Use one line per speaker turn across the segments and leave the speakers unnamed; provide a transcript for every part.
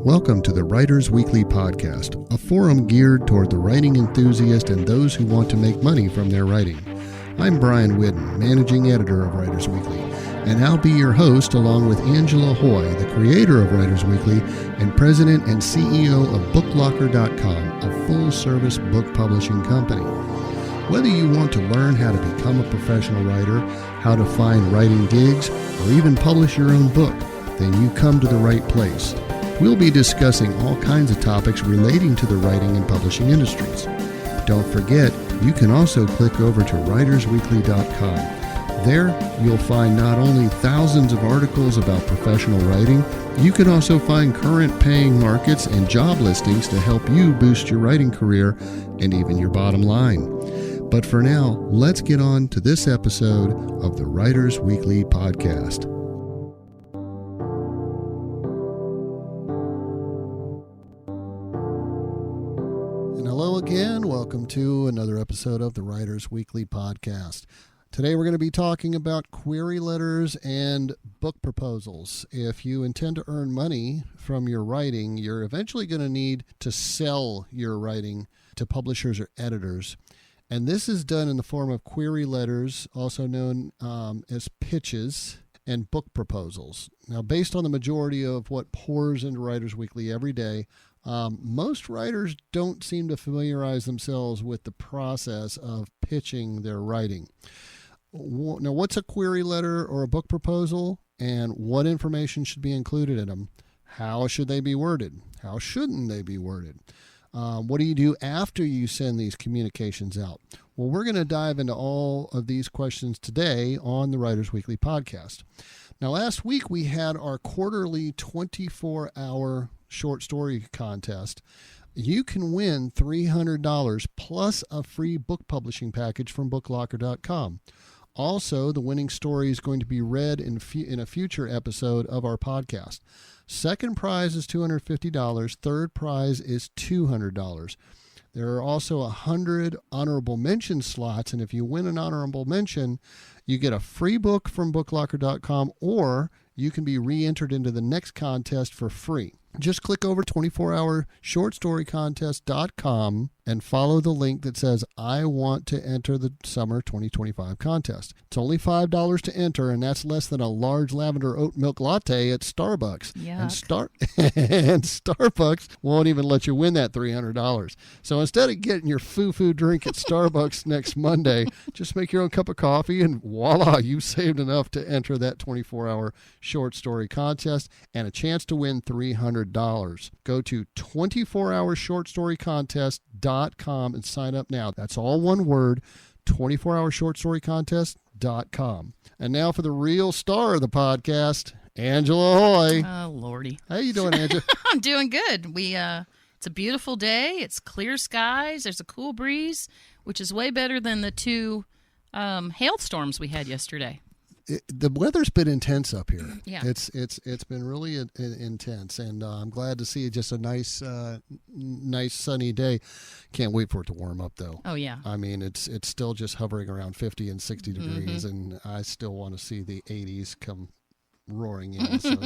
Welcome to the Writers Weekly podcast, a forum geared toward the writing enthusiast and those who want to make money from their writing. I'm Brian Whidden, managing editor of Writers Weekly, and I'll be your host along with Angela Hoy, the creator of Writers Weekly and president and CEO of BookLocker.com, a full-service book publishing company. Whether you want to learn how to become a professional writer, how to find writing gigs, or even publish your own book, then you come to the right place. We'll be discussing all kinds of topics relating to the writing and publishing industries. Don't forget, you can also click over to WritersWeekly.com. There, you'll find not only thousands of articles about professional writing, you can also find current paying markets and job listings to help you boost your writing career and even your bottom line. But for now, let's get on to this episode of the Writers Weekly podcast. Hello again. Welcome to another episode of the Writers Weekly podcast. Today we're going to be talking about query letters and book proposals. If you intend to earn money from your writing, you're eventually going to need to sell your writing to publishers or editors. And this is done in the form of query letters, also known as pitches, and book proposals. Now, based on the majority of what pours into Writers Weekly every day, most writers don't seem to familiarize themselves with the process of pitching their writing. Now, what's a query letter or a book proposal, and what information should be included in them? How should they be worded? How shouldn't they be worded? What do you do after you send these communications out? Well, we're going to dive into all of these questions today on the Writers Weekly podcast. Now, last week we had our quarterly 24-hour short story contest. You can win $300 plus a free book publishing package from BookLocker.com. Also, the winning story is going to be read in a future episode of our podcast. Second prize is $250. Third prize is $200. There are also 100 honorable mention slots, and if you win an honorable mention, you get a free book from BookLocker.com, or you can be re-entered into the next contest for free. Just click over 24hourshortstorycontest.com and follow the link that says, I want to enter the summer 2025 contest. It's only $5 to enter, and that's less than a large lavender oat milk latte at Starbucks. And Starbucks won't even let you win that $300. So instead of getting your foo-foo drink at Starbucks next Monday, just make your own cup of coffee, and voila, you saved enough to enter that 24-hour short story contest and a chance to win $300. Go to 24hourshortstorycontest.com and sign up now. That's all one word, 24hourshortstorycontest.com. And now for the real star of the podcast, Angela Hoy.
Oh, Lordy.
How you doing, Angela?
I'm doing good. It's a beautiful day. It's clear skies. There's a cool breeze, which is way better than the two hailstorms we had yesterday.
The weather's been intense up here.
Yeah,
it's been really intense, and I'm glad to see just a nice sunny day. Can't wait for it to warm up, though.
Oh yeah.
I mean, it's still just hovering around 50 and 60 degrees, and I still want to see the 80s come roaring in. So,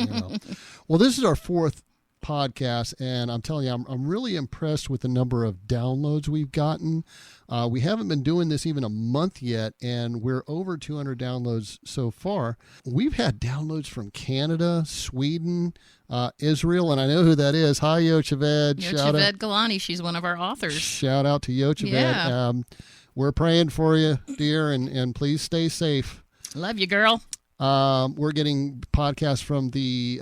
Well, this is our fourth podcast, and I'm telling you, I'm really impressed with the number of downloads we've gotten. We haven't been doing this even a month yet, and we're over 200 downloads so far. We've had downloads from Canada, Sweden, Israel, and I know who that is. Hi, Yocheved.
Yocheved Galani. She's one of our authors.
Shout out to Yocheved.
Yeah.
We're praying for you, dear, and please stay safe.
Love you, girl.
We're getting podcasts from the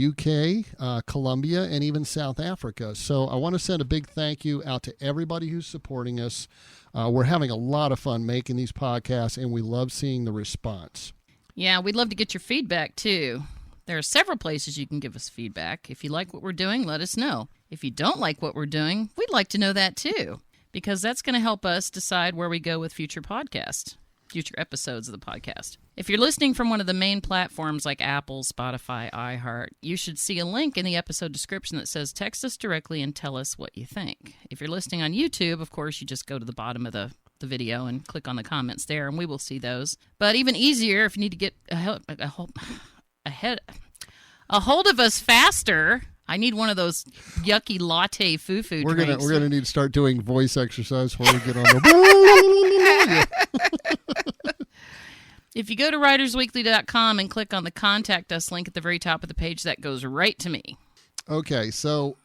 UK, Colombia, and even South Africa. So I want to send a big thank you out to everybody who's supporting us. We're having a lot of fun making these podcasts, and we love seeing the response.
Yeah, we'd love to get your feedback, too. There are several places you can give us feedback. If you like what we're doing, let us know. If you don't like what we're doing, we'd like to know that, too, because that's going to help us decide where we go with future episodes of the podcast. If you're listening from one of the main platforms like Apple, Spotify, iHeart, you should see a link in the episode description that says text us directly and tell us what you think. If you're listening on YouTube, of course, you just go to the bottom of the video and click on the comments there, and we will see those. But even easier, if you need to get a hold of us faster, I need one of those yucky latte foo-foo drinks.
We're gonna need to start doing voice exercise before we get on the.
If you go to WritersWeekly.com and click on the Contact Us link at the very top of the page, that goes right to me.
Okay, so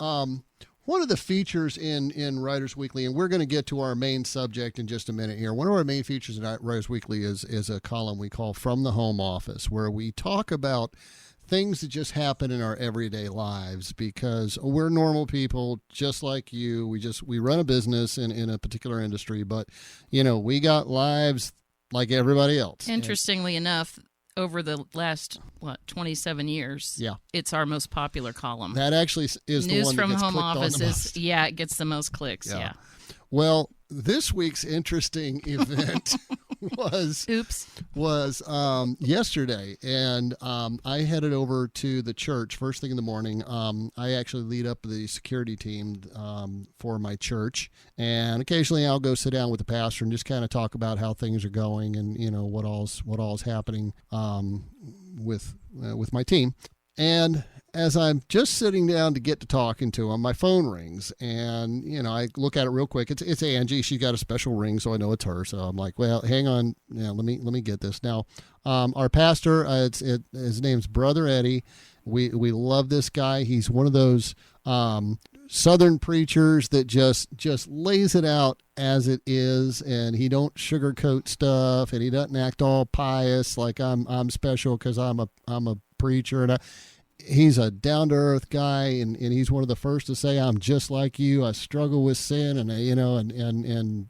one of the features in Writers Weekly, and we're going to get to our main subject in just a minute here. One of our main features in Writers Weekly is a column we call From the Home Office, where we talk about things that just happen in our everyday lives, because we're normal people just like you. We run a business in a particular industry, but we got lives like everybody else.
Interestingly enough, over the last 27 years, it's our most popular column.
That actually is the
News
one
from
that gets
home
clicked
office
on the most.
it gets the most clicks. Yeah.
Well, this week's interesting event was yesterday, and I headed over to the church first thing in the morning. I actually lead up the security team for my church, and occasionally I'll go sit down with the pastor and just kind of talk about how things are going and what all's happening with my team. And as I'm just sitting down to get to talking to him, my phone rings, and I look at it real quick. It's Angie. She got a special ring, so I know it's her. So I'm like, well, hang on, let me get this now. Our pastor, his name's Brother Eddie. We love this guy. He's one of those Southern preachers that just lays it out as it is, and he don't sugarcoat stuff, and he doesn't act all pious like I'm special because I'm a preacher, and he's a down-to-earth guy, and he's one of the first to say, I'm just like you. I struggle with sin, and and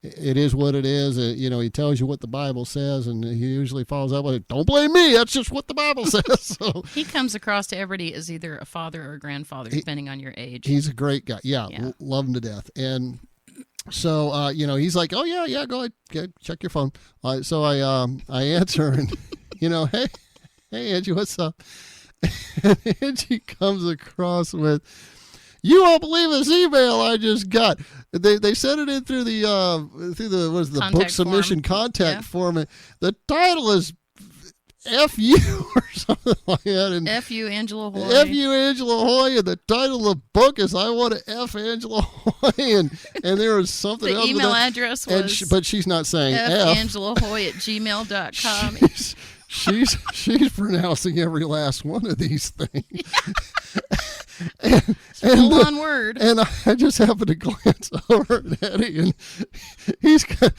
it is what it is. He tells you what the Bible says, and he usually follows up with it, don't blame me, that's just what the Bible says. So
he comes across to everybody as either a father or a grandfather, depending on your age.
He's a great guy. Love him to death. And so he's like, oh yeah, go ahead, check your phone. So I answer, and hey Angie, what's up? And Angie comes across with, you won't believe this email I just got. They sent it in through the
Contact
book submission
form.
contact form. And the title is F you or something like that. And
F you, Angela Hoy.
F you, Angela Hoy. And the title of the book is I Want to F Angela Hoy. And there was something else.
The email address was
but she's not saying F.
FAngelaHoy@gmail.com.
She's pronouncing every last one of these things.
Full-on word.
And I just happened to glance over at Eddie, and he's got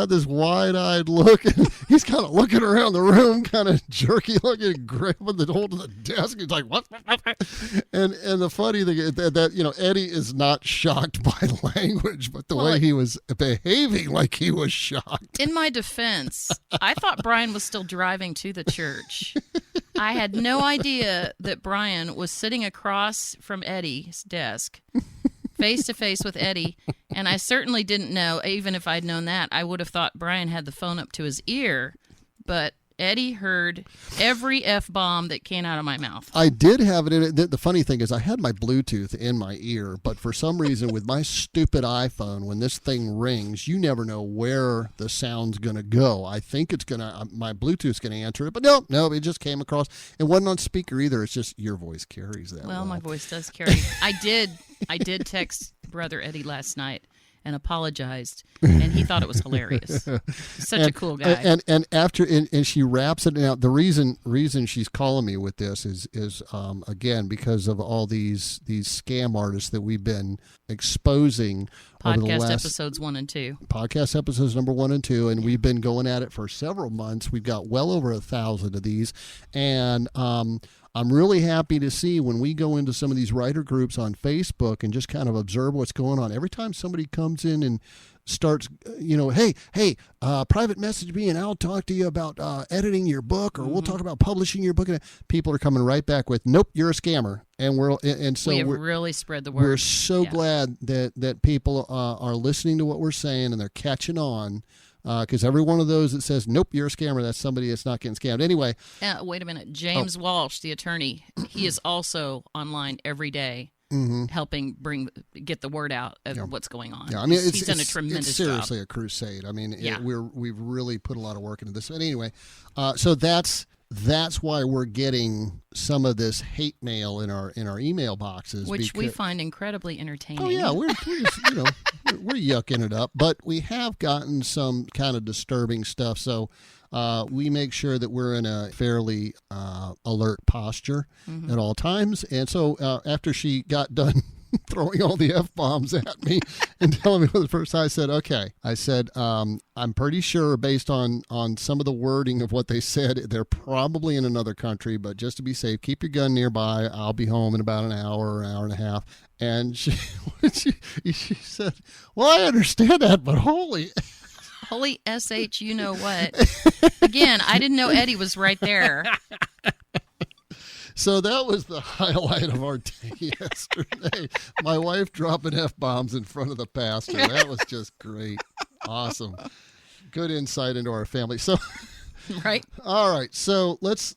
this wide-eyed look, and he's kind of looking around the room, kind of jerky looking, grabbing the hold of the desk. He's like, what? And the funny thing is that Eddie is not shocked by language, but the way he was behaving like he was shocked.
In my defense, I thought Brian was still driving to the church. I had no idea that Brian was sitting across from Eddie's desk, face to face with Eddie, and I certainly didn't know, even if I'd known that, I would have thought Brian had the phone up to his ear, but Eddie heard every F-bomb that came out of my mouth.
I did have it in it. The funny thing is I had my Bluetooth in my ear, but for some reason with my stupid iPhone, when this thing rings, you never know where the sound's going to go. I think it's going to, my Bluetooth's going to answer it, but no, it just came across. It wasn't on speaker either. It's just your voice carries that well.
My voice does carry. I did text Brother Eddie last night and apologized, and he thought it was hilarious. Such a cool guy.
And after she wraps it out. The reason she's calling me with this is again because of all these scam artists that we've been exposing over the last
episodes 1 and 2.
Podcast episodes number 1 and 2, and we've been going at it for several months. We've got well over 1,000 of these, and I'm really happy to see when we go into some of these writer groups on Facebook and just kind of observe what's going on. Every time somebody comes in and starts, hey, private message me and I'll talk to you about editing your book, or we'll talk about publishing your book. And people are coming right back with, nope, you're a scammer. And
we have really spread the word.
We're so glad that people are listening to what we're saying and they're catching on. Because every one of those that says, nope, you're a scammer, that's somebody that's not getting scammed. Anyway.
Wait a minute. James Walsh, the attorney, he is also online every day helping get the word out of what's going on.
Yeah, I mean,
he's done a tremendous
job. It's seriously a crusade. I mean, we've really put a lot of work into this. But anyway, so that's that's why we're getting some of this hate mail in our email boxes,
which we find incredibly entertaining.
Oh yeah, we're just, we're yucking it up, but we have gotten some kind of disturbing stuff. So we make sure that we're in a fairly alert posture at all times. And so after she got done throwing all the F-bombs at me and telling me for the first time, I said, okay. I said, I'm pretty sure based on some of the wording of what they said, they're probably in another country, but just to be safe, keep your gun nearby. I'll be home in about an hour or an hour and a half. And she said, well, I understand that, but holy
SH, you know what? Again, I didn't know Eddie was right there.
So that was the highlight of our day yesterday. My wife dropping F-bombs in front of the pastor. That was just great. Awesome. Good insight into our family. So,
right.
All right. So let's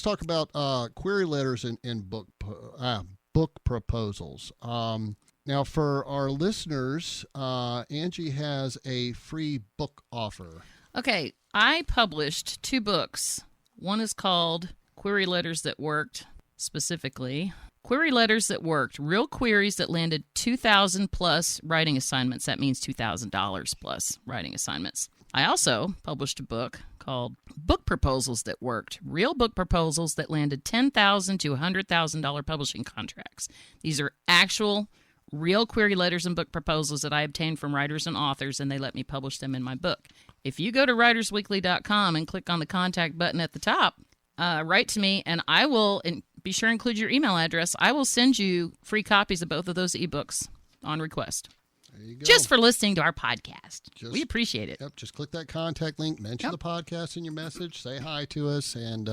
talk about query letters and book proposals. Now, for our listeners, Angie has a free book offer.
Okay. I published 2 books. One is called Query Letters That Worked, specifically. Query Letters That Worked, real queries that landed 2,000 plus writing assignments. That means $2,000 plus writing assignments. I also published a book called Book Proposals That Worked, real book proposals that landed $10,000 to $100,000 publishing contracts. These are actual real query letters and book proposals that I obtained from writers and authors, and they let me publish them in my book. If you go to WritersWeekly.com and click on the contact button at the top, write to me, and I will be sure to include your email address. I will send you free copies of both of those ebooks on request.
There you go.
Just for listening to our podcast. We appreciate it.
Yep, just click that contact link, mention the podcast in your message, say hi to us, and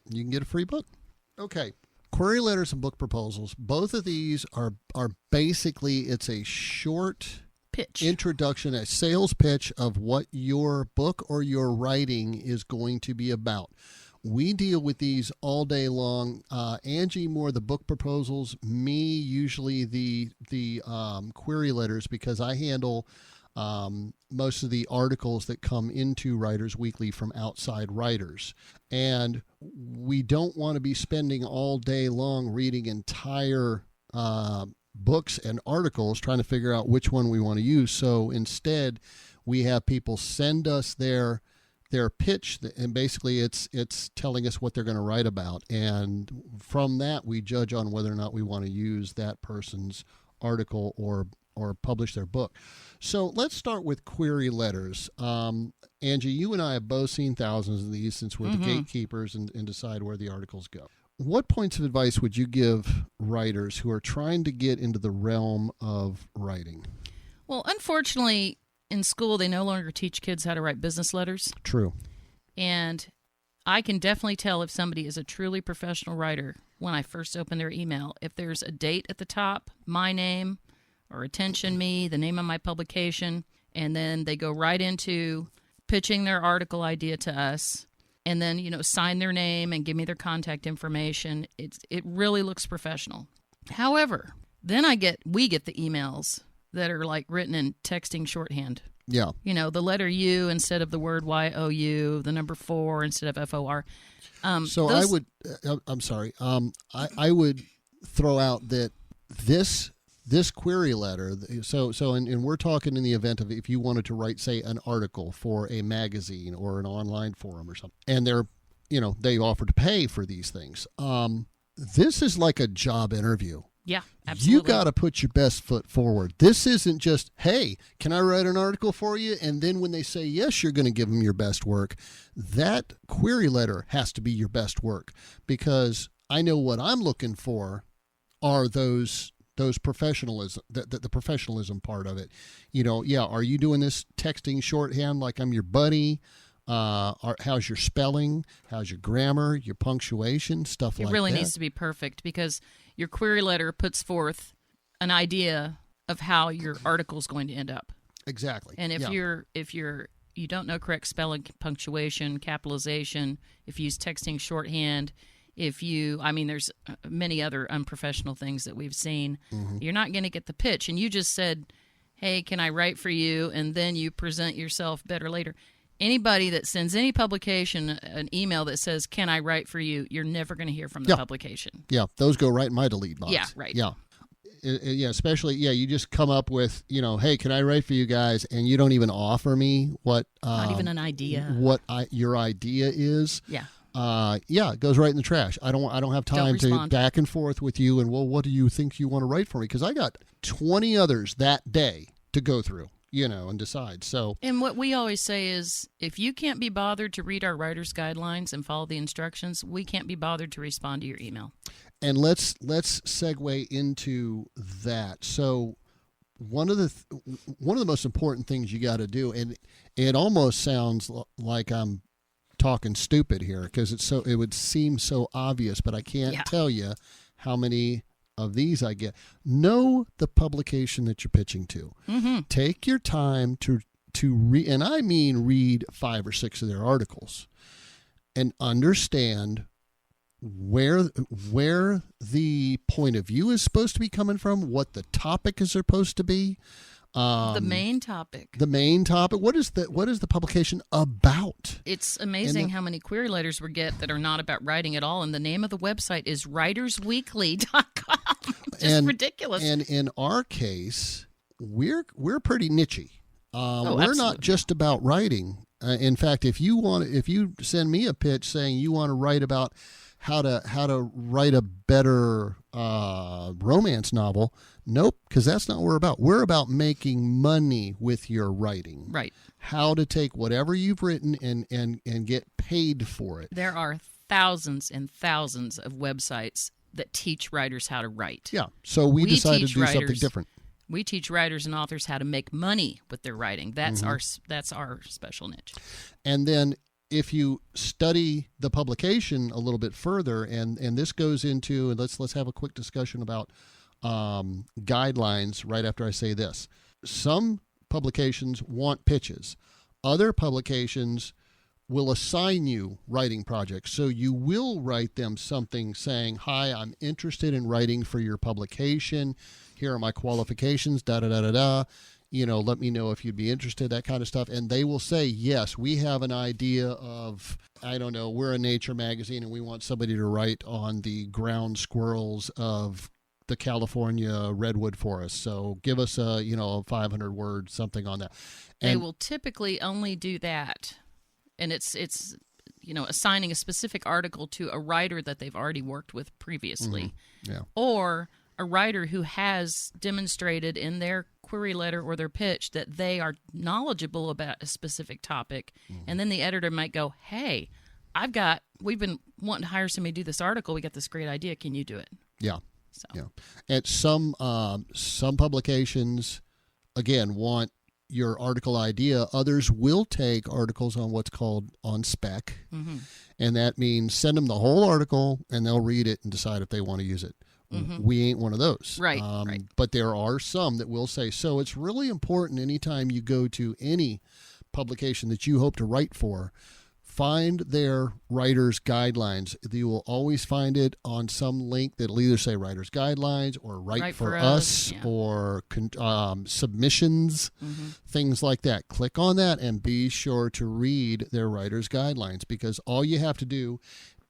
you can get a free book. Okay. Query letters and book proposals. Both of these are basically, it's a short
pitch
introduction, a sales pitch of what your book or your writing is going to be about. We deal with these all day long. Angie, more the book proposals. Me, usually the query letters, because I handle most of the articles that come into Writers Weekly from outside writers. And we don't want to be spending all day long reading entire books and articles trying to figure out which one we want to use. So instead, we have people send us their pitch, and basically it's telling us what they're going to write about, and from that we judge on whether or not we want to use that person's article or publish their book. So let's start with query letters. Angie, you and I have both seen thousands of these since we're the gatekeepers and decide where the articles go. What points of advice would you give writers who are trying to get into the realm of writing?
Well, unfortunately, in school, they no longer teach kids how to write business letters.
True.
And I can definitely tell if somebody is a truly professional writer when I first open their email. If there's a date at the top, my name, or attention me, the name of my publication, and then they go right into pitching their article idea to us, and then, sign their name and give me their contact information. It really looks professional. However, then we get the emails that are like written in texting shorthand.
Yeah.
The letter U instead of the word YOU, the number 4 instead of FOR.
So I would, I'm sorry, I would throw out that this query letter, and we're talking in the event of if you wanted to write, say, an article for a magazine or an online forum or something, and they offer to pay for these things. This is like a job interview.
Yeah, absolutely.
You got to put your best foot forward. This isn't just, hey, can I write an article for you? And then when they say yes, you're going to give them your best work. That query letter has to be your best work, because I know what I'm looking for are those professionalism, the professionalism part of it. Are you doing this texting shorthand like I'm your buddy? How's your spelling? How's your grammar? Your punctuation? Stuff like that.
It really needs to be perfect, because your query letter puts forth an idea of how your article is going to end up.
Exactly.
And if you don't know correct spelling, punctuation, capitalization, if you use texting shorthand, there's many other unprofessional things that we've seen. You're not going to get the pitch. And you just said, hey, can I write for you? And then you present yourself better later. Anybody that sends any publication an email that says, "Can I write for you?" you're never going to hear from the publication.
Yeah, those go right in my delete box.
Yeah, right.
Yeah. Yeah, especially, you just come up with, hey, can I write for you guys? And you don't even offer me what...
Not even an idea.
What your idea is.
Yeah.
It goes right in the trash. I don't have time to back and forth with you and, well, what do you think you want to write for me? Because I got 20 others that day to go through, and decide. So,
and what we always say is, if you can't be bothered to read our writer's guidelines and follow the instructions, we can't be bothered to respond to your email.
And let's segue into that. So one of the most important things you got to do, and it almost sounds like I'm talking stupid here because it would seem so obvious, but I can't tell you how many of these I get. Know the publication that you're pitching to. Mm-hmm. Take your time to read, and I mean read 5 or 6 of their articles, and understand where the point of view is supposed to be coming from, what the topic is supposed to be.
The main topic.
What is the publication about?
It's amazing how many query letters we get that are not about writing at all, and the name of the website is WritersWeekly.com. Just ridiculous.
And in our case, we're pretty nichey. We're not just about writing. In fact, if you send me a pitch saying you want to write about how to write a better romance novel, nope, because that's not what we're about. We're about making money with your writing.
Right.
How to take whatever you've written and get paid for it.
There are thousands and thousands of websites that teach writers how to write.
Yeah. So we decided to do something different.
We teach writers and authors how to make money with their writing. That's our special niche. And
then if you study the publication a little bit further, and this goes into, and let's have a quick discussion about guidelines right after I say this. Some publications want pitches. Other publications will assign you writing projects. So you will write them something saying, "Hi, I'm interested in writing for your publication. Here are my qualifications, da-da-da-da-da. Let me know if you'd be interested," that kind of stuff. And they will say, "Yes, we have an idea of, I don't know, we're a nature magazine and we want somebody to write on the ground squirrels of the California redwood forest. So give us a 500 word something on that." And
they will typically only do that. And it's assigning a specific article to a writer that they've already worked with previously.
Mm-hmm. Yeah.
Or a writer who has demonstrated in their query letter or their pitch that they are knowledgeable about a specific topic. Mm-hmm. And then the editor might go, "Hey, we've been wanting to hire somebody to do this article. We got this great idea. Can you do it?"
Yeah.
So.
Yeah. And some publications, again, want your article idea. Others will take articles on what's called on spec. Mm-hmm. And that means send them the whole article and they'll read it and decide if they want to use it. Mm-hmm. We ain't one of those.
Right,
right. But there are some that will say. So it's really important anytime you go to any publication that you hope to write for, find their writer's guidelines. You will always find it on some link that'll either say writer's guidelines or write for us or submissions, things like that. Click on that and be sure to read their writer's guidelines, because all you have to do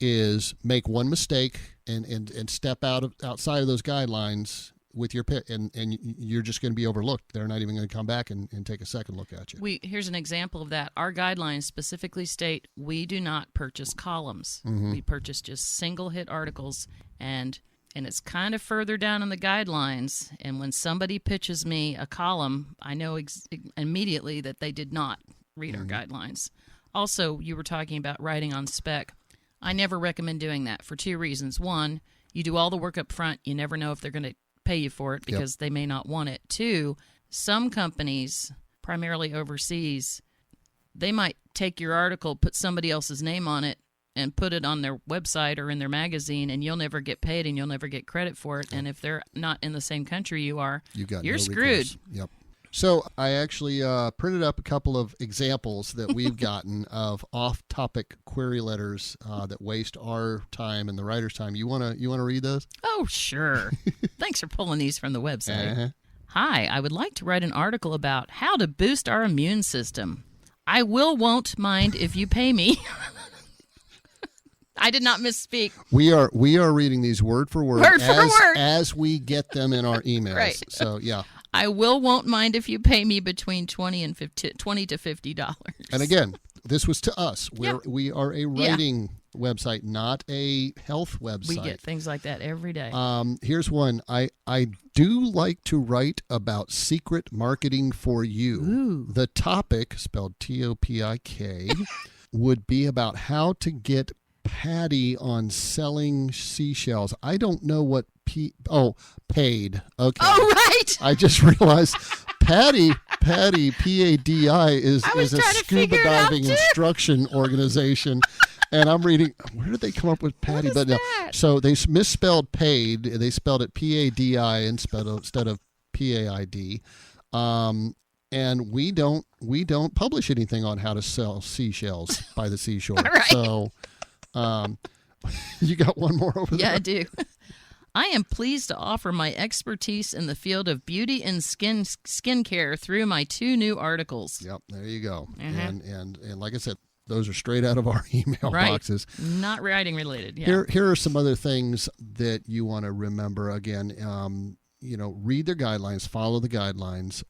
is make one mistake and step outside of those guidelines with your pit, and you're just going to be overlooked. They're not even going to come back and take a second look at you.
Here's an example of that. Our guidelines specifically state we do not purchase columns. Mm-hmm. We purchase just single hit articles, and it's kind of further down in the guidelines. And when somebody pitches me a column, I know immediately that they did not read our guidelines. Also, you were talking about writing on spec. I never recommend doing that for 2 reasons. One, you do all the work up front. You never know if they're going to pay you for it because they may not want it. 2, some companies, primarily overseas, they might take your article, put somebody else's name on it, and put it on their website or in their magazine, and you'll never get paid and you'll never get credit for it. And if they're not in the same country you are, you're screwed.
Recourse. Yep. So I actually printed up a couple of examples that we've gotten of off-topic query letters that waste our time and the writer's time. You wanna read those?
Oh, sure. Thanks for pulling these from the website. Hi, I would like to write an article about how to boost our immune system. I won't mind if you pay me. I did not misspeak.
We are reading these word for word, as we get them in our emails.
Right.
So yeah.
I won't mind if you pay me between $20 to $50.
And again, this was to us. We are a writing website, not a health website.
We get things like that every day.
Here's one. I do like to write about secret marketing for you.
Ooh.
The topic, spelled Topik, would be about how to get Patty on selling seashells. I don't know what paid. Okay.
Oh, right.
I just realized Patty, P-A-D-I, is a scuba diving instruction organization. And I'm reading, where did they come up with Patty?
What is that?
So they misspelled paid. They spelled it P-A-D-I instead of P-A-I-D. And we don't publish anything on how to sell seashells by the seashore.
Right.
So you got one more over there?
Yeah, I do. I am pleased to offer my expertise in the field of beauty and skincare through my 2 new articles.
Yep, there you go.
Mm-hmm.
And like I said, those are straight out of our email boxes.
Not writing related. Yeah.
Here are some other things that you want to remember. Again, read their guidelines, follow the guidelines.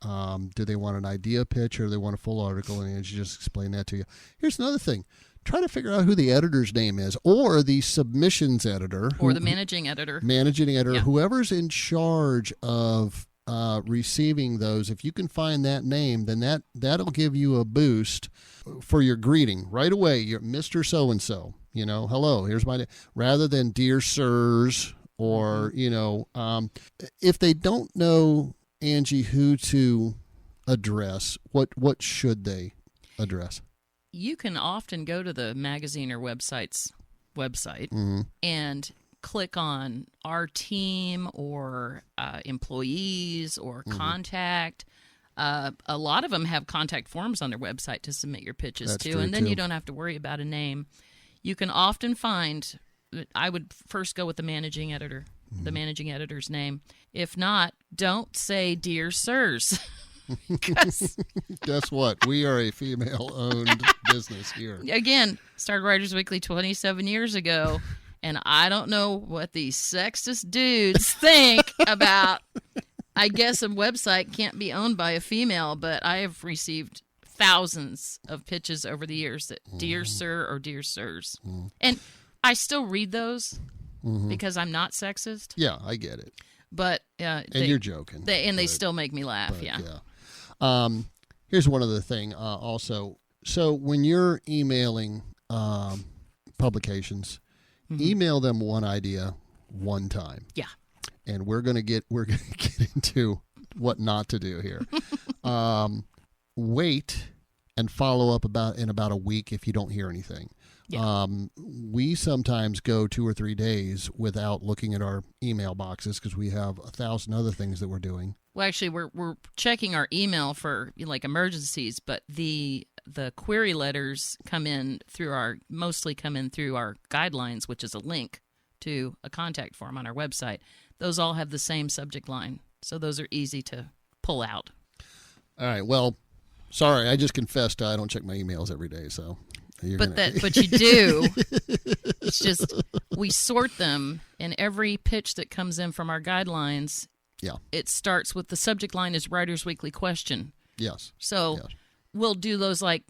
Do they want an idea pitch or do they want a full article? And Angie just explained that to you. Here's another thing. Try to figure out who the editor's name is, or the submissions editor,
or the managing editor.
Yeah. Whoever's in charge of receiving those. If you can find that name, then that'll give you a boost for your greeting right away. You're Mr. So and so. Hello. Here's my name, rather than dear sirs, or if they don't know, Angie, who to address, what should they address?
You can often go to the magazine or website
Mm-hmm.
and click on our team or employees or contact. A lot of them have contact forms on their website to submit your pitches to, and then you don't have to worry about a name. You can often find, I would first go with the managing editor, the managing editor's name. If not, don't say dear sirs.
Guess what? We are a female-owned business here.
Again, started Writers Weekly 27 years ago, and I don't know what these sexist dudes think about, I guess a website can't be owned by a female, but I have received thousands of pitches over the years that dear sir or dear sirs. And I still read those because I'm not sexist.
Yeah, I get it.
But
you're joking.
They still make me laugh, yeah.
Here's one other thing also. So when you're emailing publications, email them one idea one time.
Yeah.
And we're gonna get into what not to do here. Wait and follow up in about a week if you don't hear anything. Yeah. We sometimes go 2 or 3 days without looking at our email boxes because we have 1,000 other things that we're doing.
Well, actually, we're checking our email for emergencies, but the query letters mostly come in through our guidelines, which is a link to a contact form on our website. Those all have the same subject line, so those are easy to pull out.
All right. Well, sorry, I just confessed I don't check my emails every day, so.
But you do. It's just we sort them, and every pitch that comes in from our guidelines, it starts with the subject line is Writers Weekly question.
Yes.
So we'll do those a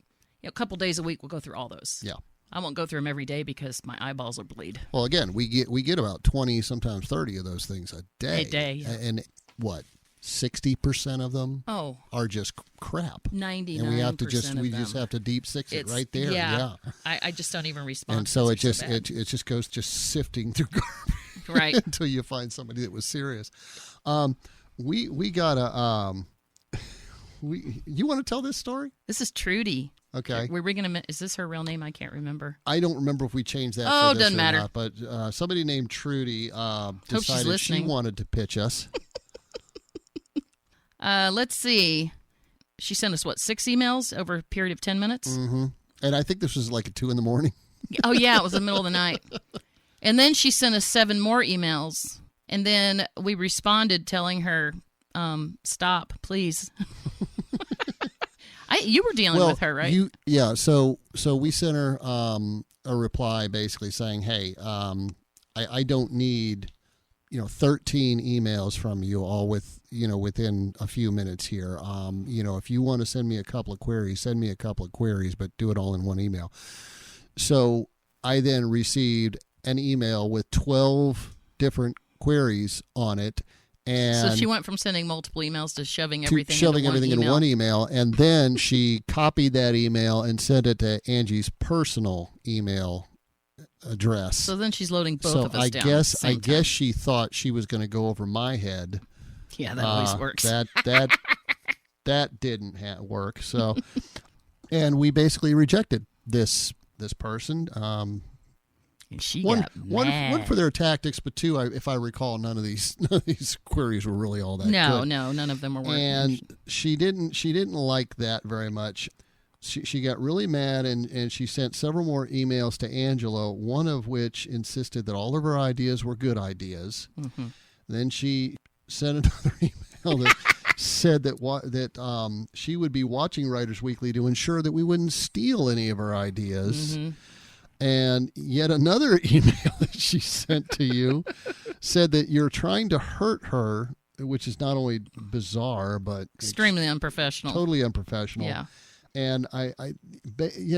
couple days a week. We'll go through all those.
Yeah.
I won't go through them every day because my eyeballs will bleed.
Well, again, we get about 20, sometimes 30 of those things a day.
Yeah.
And what? 60% of them are just crap.
99%.
And we just have to deep six it right there. Yeah.
I just don't even respond.
And so it just goes sifting through garbage
right
until you find somebody that was serious. We got a you want to tell this story?
This is Trudy.
Okay.
Is this her real name? I can't remember.
I don't remember if we changed that.
Oh,
for this
doesn't matter.
Not, but somebody named Trudy decided she wanted to pitch us.
Let's see. She sent us 6 emails over a period of 10 minutes?
Mm-hmm. And I think this was at 2 a.m.
Oh, yeah, it was the middle of the night. And then she sent us 7 more emails. And then we responded telling her, stop, please. You were dealing with her, right?
So we sent her a reply basically saying, hey, I don't need 13 emails from you all within a few minutes here. If you want to send me a couple of queries, send me a couple of queries, but do it all in one email. So I then received an email with 12 different queries on it. And
so she went from sending multiple emails to shoving everything
in one email. And then she copied that email and sent it to Angie's personal email address.
So then she's loading both of us down.
I guess she thought she was going to go over my head.
Yeah, that always works.
That didn't work. So, and we basically rejected this person.
And she
one for their tactics, but two, if I recall, none of these queries were really all that good.
No, none of them were working.
And she didn't like that very much. She got really mad, and she sent several more emails to Angela, one of which insisted that all of her ideas were good ideas. Mm-hmm. Then she sent another email that said that she would be watching Writers Weekly to ensure that we wouldn't steal any of her ideas. Mm-hmm. And yet another email that she sent to you said that you're trying to hurt her, which is not only bizarre, but
extremely unprofessional.
Totally unprofessional.
Yeah.
And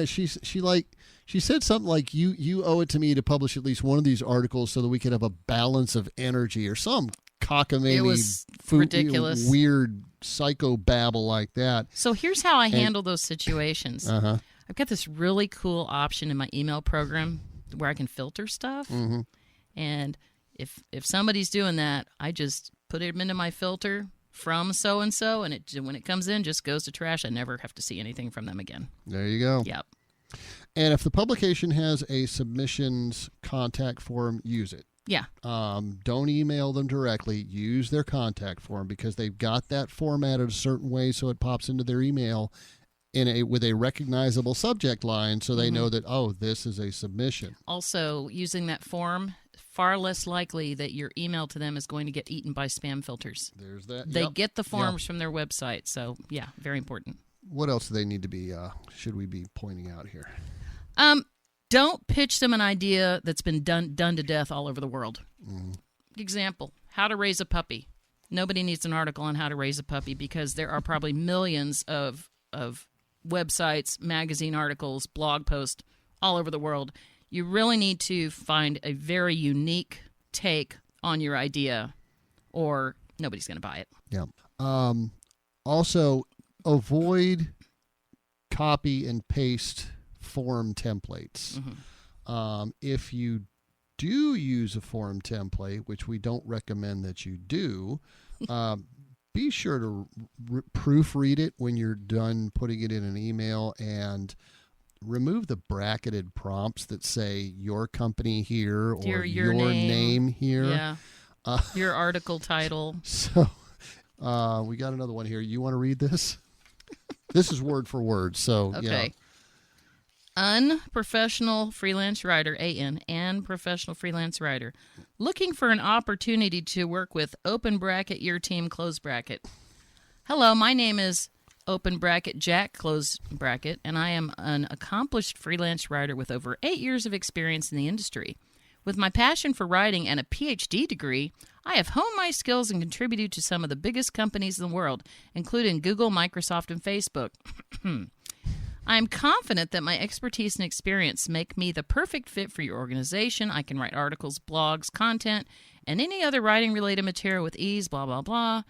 she said something like you owe it to me to publish at least one of these articles so that we could have a balance of energy or some cockamamie,
it was ridiculous,
weird psycho babble like that.
So here's how I handle those situations. Uh-huh. I've got this really cool option in my email program where I can filter stuff. Mm-hmm. And if somebody's doing that, I just put it into my filter from so-and-so, and when it comes in, just goes to trash. I never have to see anything from them again.
There you go.
Yep.
And if the publication has a submissions contact form, use it.
Yeah.
Don't email them directly. Use their contact form because they've got that formatted a certain way so it pops into their email with a recognizable subject line so they know that, this is a submission.
Also, using that form, far less likely that your email to them is going to get eaten by spam filters.
There's that.
They get the forms from their website. So, yeah, very important.
What else do they need to be, should we be pointing out here?
Don't pitch them an idea that's been done to death all over the world. Mm. Example, how to raise a puppy. Nobody needs an article on how to raise a puppy because there are probably millions of websites, magazine articles, blog posts all over the world. You really need to find a very unique take on your idea or nobody's going to buy it.
Yeah. Also, avoid copy and paste form templates. Mm-hmm. If you do use a form template, which we don't recommend that you do, be sure to proofread it when you're done putting it in an email and remove the bracketed prompts that say your company here or your name here.
Yeah. Your article title.
So we got another one here. You want to read this? This is word for word. So,
okay.
Yeah.
Unprofessional freelance writer, and professional freelance writer, looking for an opportunity to work with open bracket your team close bracket. Hello, my name is open bracket Jack close bracket, and I am an accomplished freelance writer with over 8 years of experience in the industry. With my passion for writing and a PhD degree, I have honed my skills and contributed to some of the biggest companies in the world, including Google, Microsoft, and Facebook. I am confident that my expertise and experience make me the perfect fit for your organization. I can write articles, blogs, content, and any other writing-related material with ease, blah, blah, blah.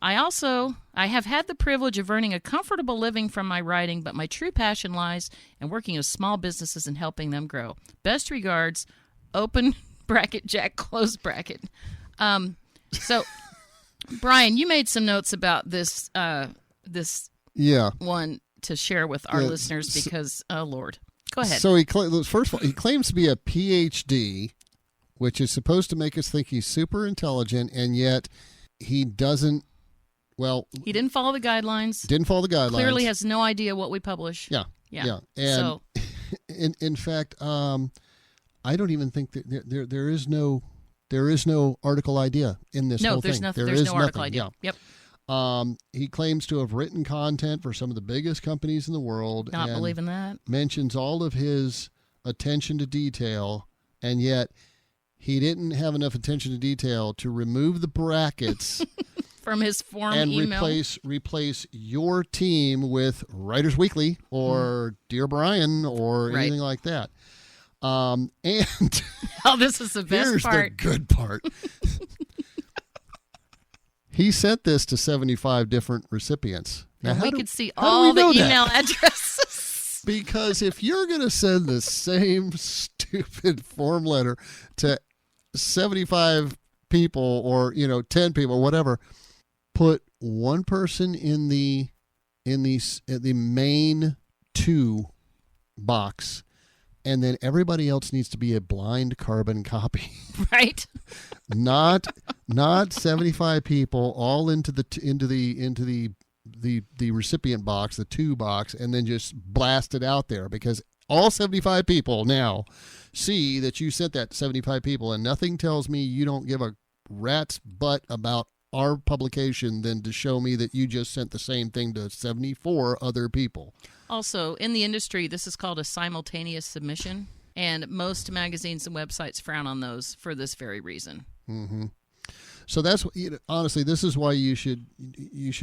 I have had the privilege of earning a comfortable living from my writing, but my true passion lies in working with small businesses and helping them grow. Best regards, open bracket Jack, close bracket. So, Brian, you made some notes about this one to share with our listeners because, oh, Lord. Go ahead.
So, first of all, he claims to be a PhD, which is supposed to make us think he's super intelligent, and yet he doesn't, he
didn't follow the guidelines. Clearly has no idea what we publish.
Yeah. And in fact, I don't even think that there is no article idea in this whole thing.
There's no article idea.
Yeah. He claims to have written content for some of the biggest companies in the world.
Not
and
believing that.
mentions all of his attention to detail, and yet he didn't have enough attention to detail to remove the brackets
From his form
and
email.
replace your team with Writers Weekly or Dear Brian or
Right.
anything like that. And
Oh, this is the best
here's
part.
the good part. He sent this to 75 different recipients. Now,
And
how
we
do-
could see
how do
all
we
the
know that?
email addresses.
Because if you're going to send the same stupid form letter to 75 people or 10 people, whatever, put one person in the main to box, and then everybody else needs to be a blind carbon copy.
Right?
not 75 people all into the recipient box, the to box, and then just blast it out there, because all 75 people now see that you sent that to 75 people, and nothing tells me you don't give a rat's butt about our publication than to show me that you just sent the same thing to 74 other people.
Also, in the industry, this is called a simultaneous submission, and most magazines and websites frown on those for this very reason.
Mm-hmm. So that's honestly, this is why you should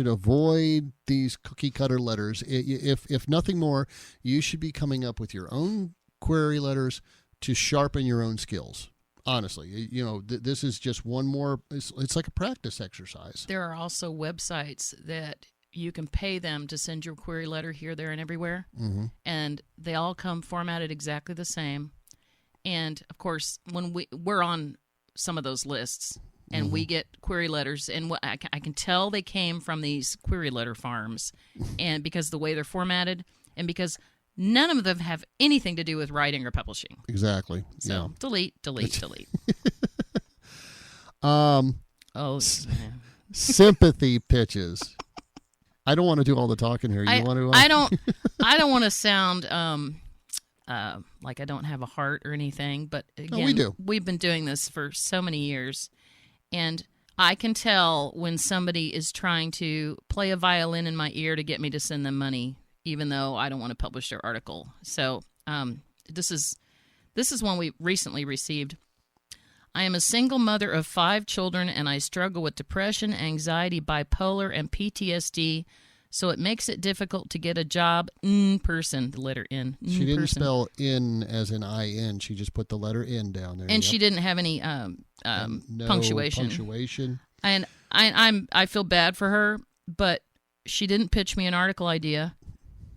avoid these cookie cutter letters. If nothing more, you should be coming up with your own query letters to sharpen your own skills. Honestly, this is just one more. It's like a practice exercise.
There are also websites that you can pay them to send your query letter here, there, and everywhere, and they all come formatted exactly the same. And of course, when we're on some of those lists, and we get query letters, and I can tell they came from these query letter farms, and because the way they're formatted, and because none of them have anything to do with writing or publishing.
Exactly.
So delete.
Sympathy pitches. I don't want to do all the talking here. You want to?
I don't want to sound like I don't have a heart or anything. But again,
No, we do.
We've been doing this for so many years, and I can tell when somebody is trying to play a violin in my ear to get me to send them money, even though I don't want to publish their article. So this is one we recently received. I am a single mother of 5 children, and I struggle with depression, anxiety, bipolar, and PTSD, so it makes it difficult to get a job in person, the letter N.
She didn't spell in as in I-N. She just put the letter N down there.
And she didn't have any
no
punctuation. And I feel bad for her, but she didn't pitch me an article idea.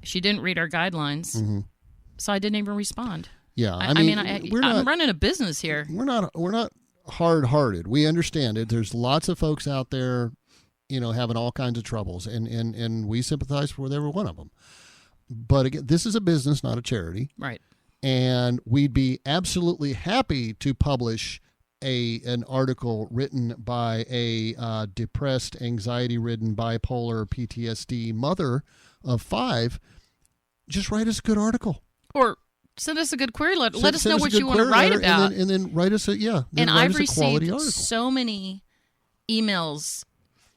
She didn't read our guidelines, so I didn't even respond.
Yeah,
I'm running a business here.
We're not hard-hearted. We understand it. There's lots of folks out there, having all kinds of troubles, and we sympathize with every one of them. But again, this is a business, not a charity,
Right?
and we'd be absolutely happy to publish an article written by a depressed, anxiety-ridden, bipolar, PTSD mother of 5. Just write us a good article.
Or send us a good query letter. Let us
Send
know
us a
what
good
you want to
query
write
letter,
about.
and then write us a
And
write
I've
us a quality
received
article.
so many emails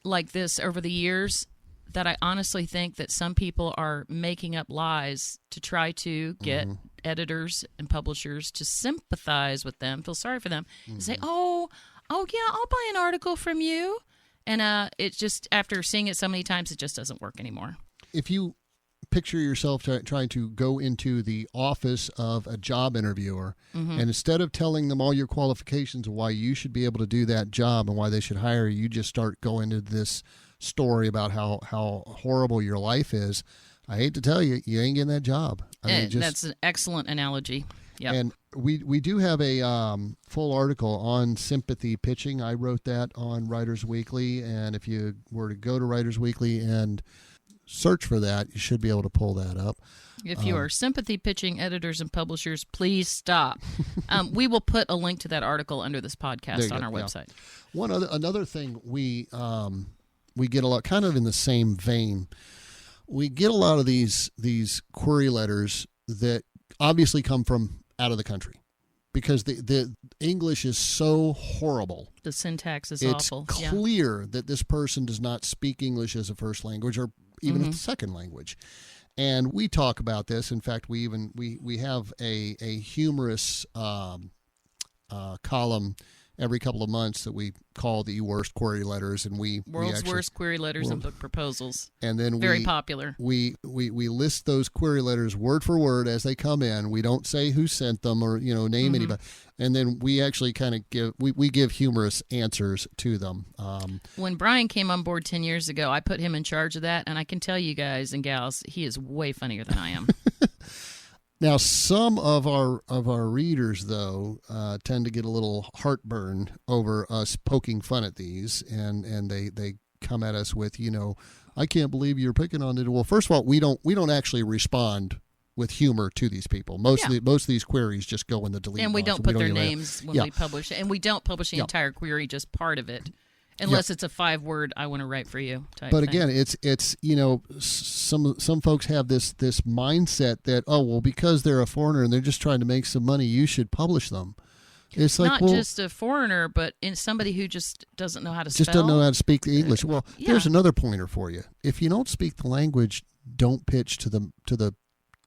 like this over the years that I honestly think that some people are making up lies to try to get editors and publishers to sympathize with them, feel sorry for them, and say, oh yeah, I'll buy an article from you. And it's just, after seeing it so many times, it just doesn't work anymore.
If you picture yourself trying to go into the office of a job interviewer, and instead of telling them all your qualifications and why you should be able to do that job and why they should hire you, you just start going into this story about how horrible your life is. I hate to tell you, you ain't getting that job.
That's an excellent analogy. Yep.
And we do have a full article on sympathy pitching. I wrote that on Writers Weekly, and if you were to go to Writers Weekly and search for that, you should be able to pull that up.
If you are sympathy pitching editors and publishers, please stop. We will put a link to that article under this podcast on our website.
Another thing we get a lot, kind of in the same vein, we get a lot of these query letters that obviously come from out of the country. because the English is so horrible.
The syntax is
It's
awful.
clear that this person does not speak English as a first language or even as a second language. And we talk about this. In fact, we have a humorous column every couple of months that we call the worst query letters, and
World's worst query letters and book proposals.
And then
very popular.
We list those query letters word for word as they come in. We don't say who sent them or name anybody, and then we actually kind of give humorous answers to them.
When Brian came on board 10 years ago, I put him in charge of that, and I can tell you guys and gals, he is way funnier than I am.
Now, some of our readers, though, tend to get a little heartburn over us poking fun at these, and they come at us with, I can't believe you're picking on it. Well, first of all, we don't actually respond with humor to these people. Most of these queries just go in the delete box.
And we don't put their names when we publish it, and we don't publish the entire query, just part of it. Unless it's a 5-word, I want to write for you type
But
thing.
again, it's some folks have this mindset that, because they're a foreigner and they're just trying to make some money, you should publish them. It's like,
not just a foreigner, but in somebody who just doesn't know how to spell.
Just don't know how to speak the English. Well, there's another pointer for you. If you don't speak the language, don't pitch to the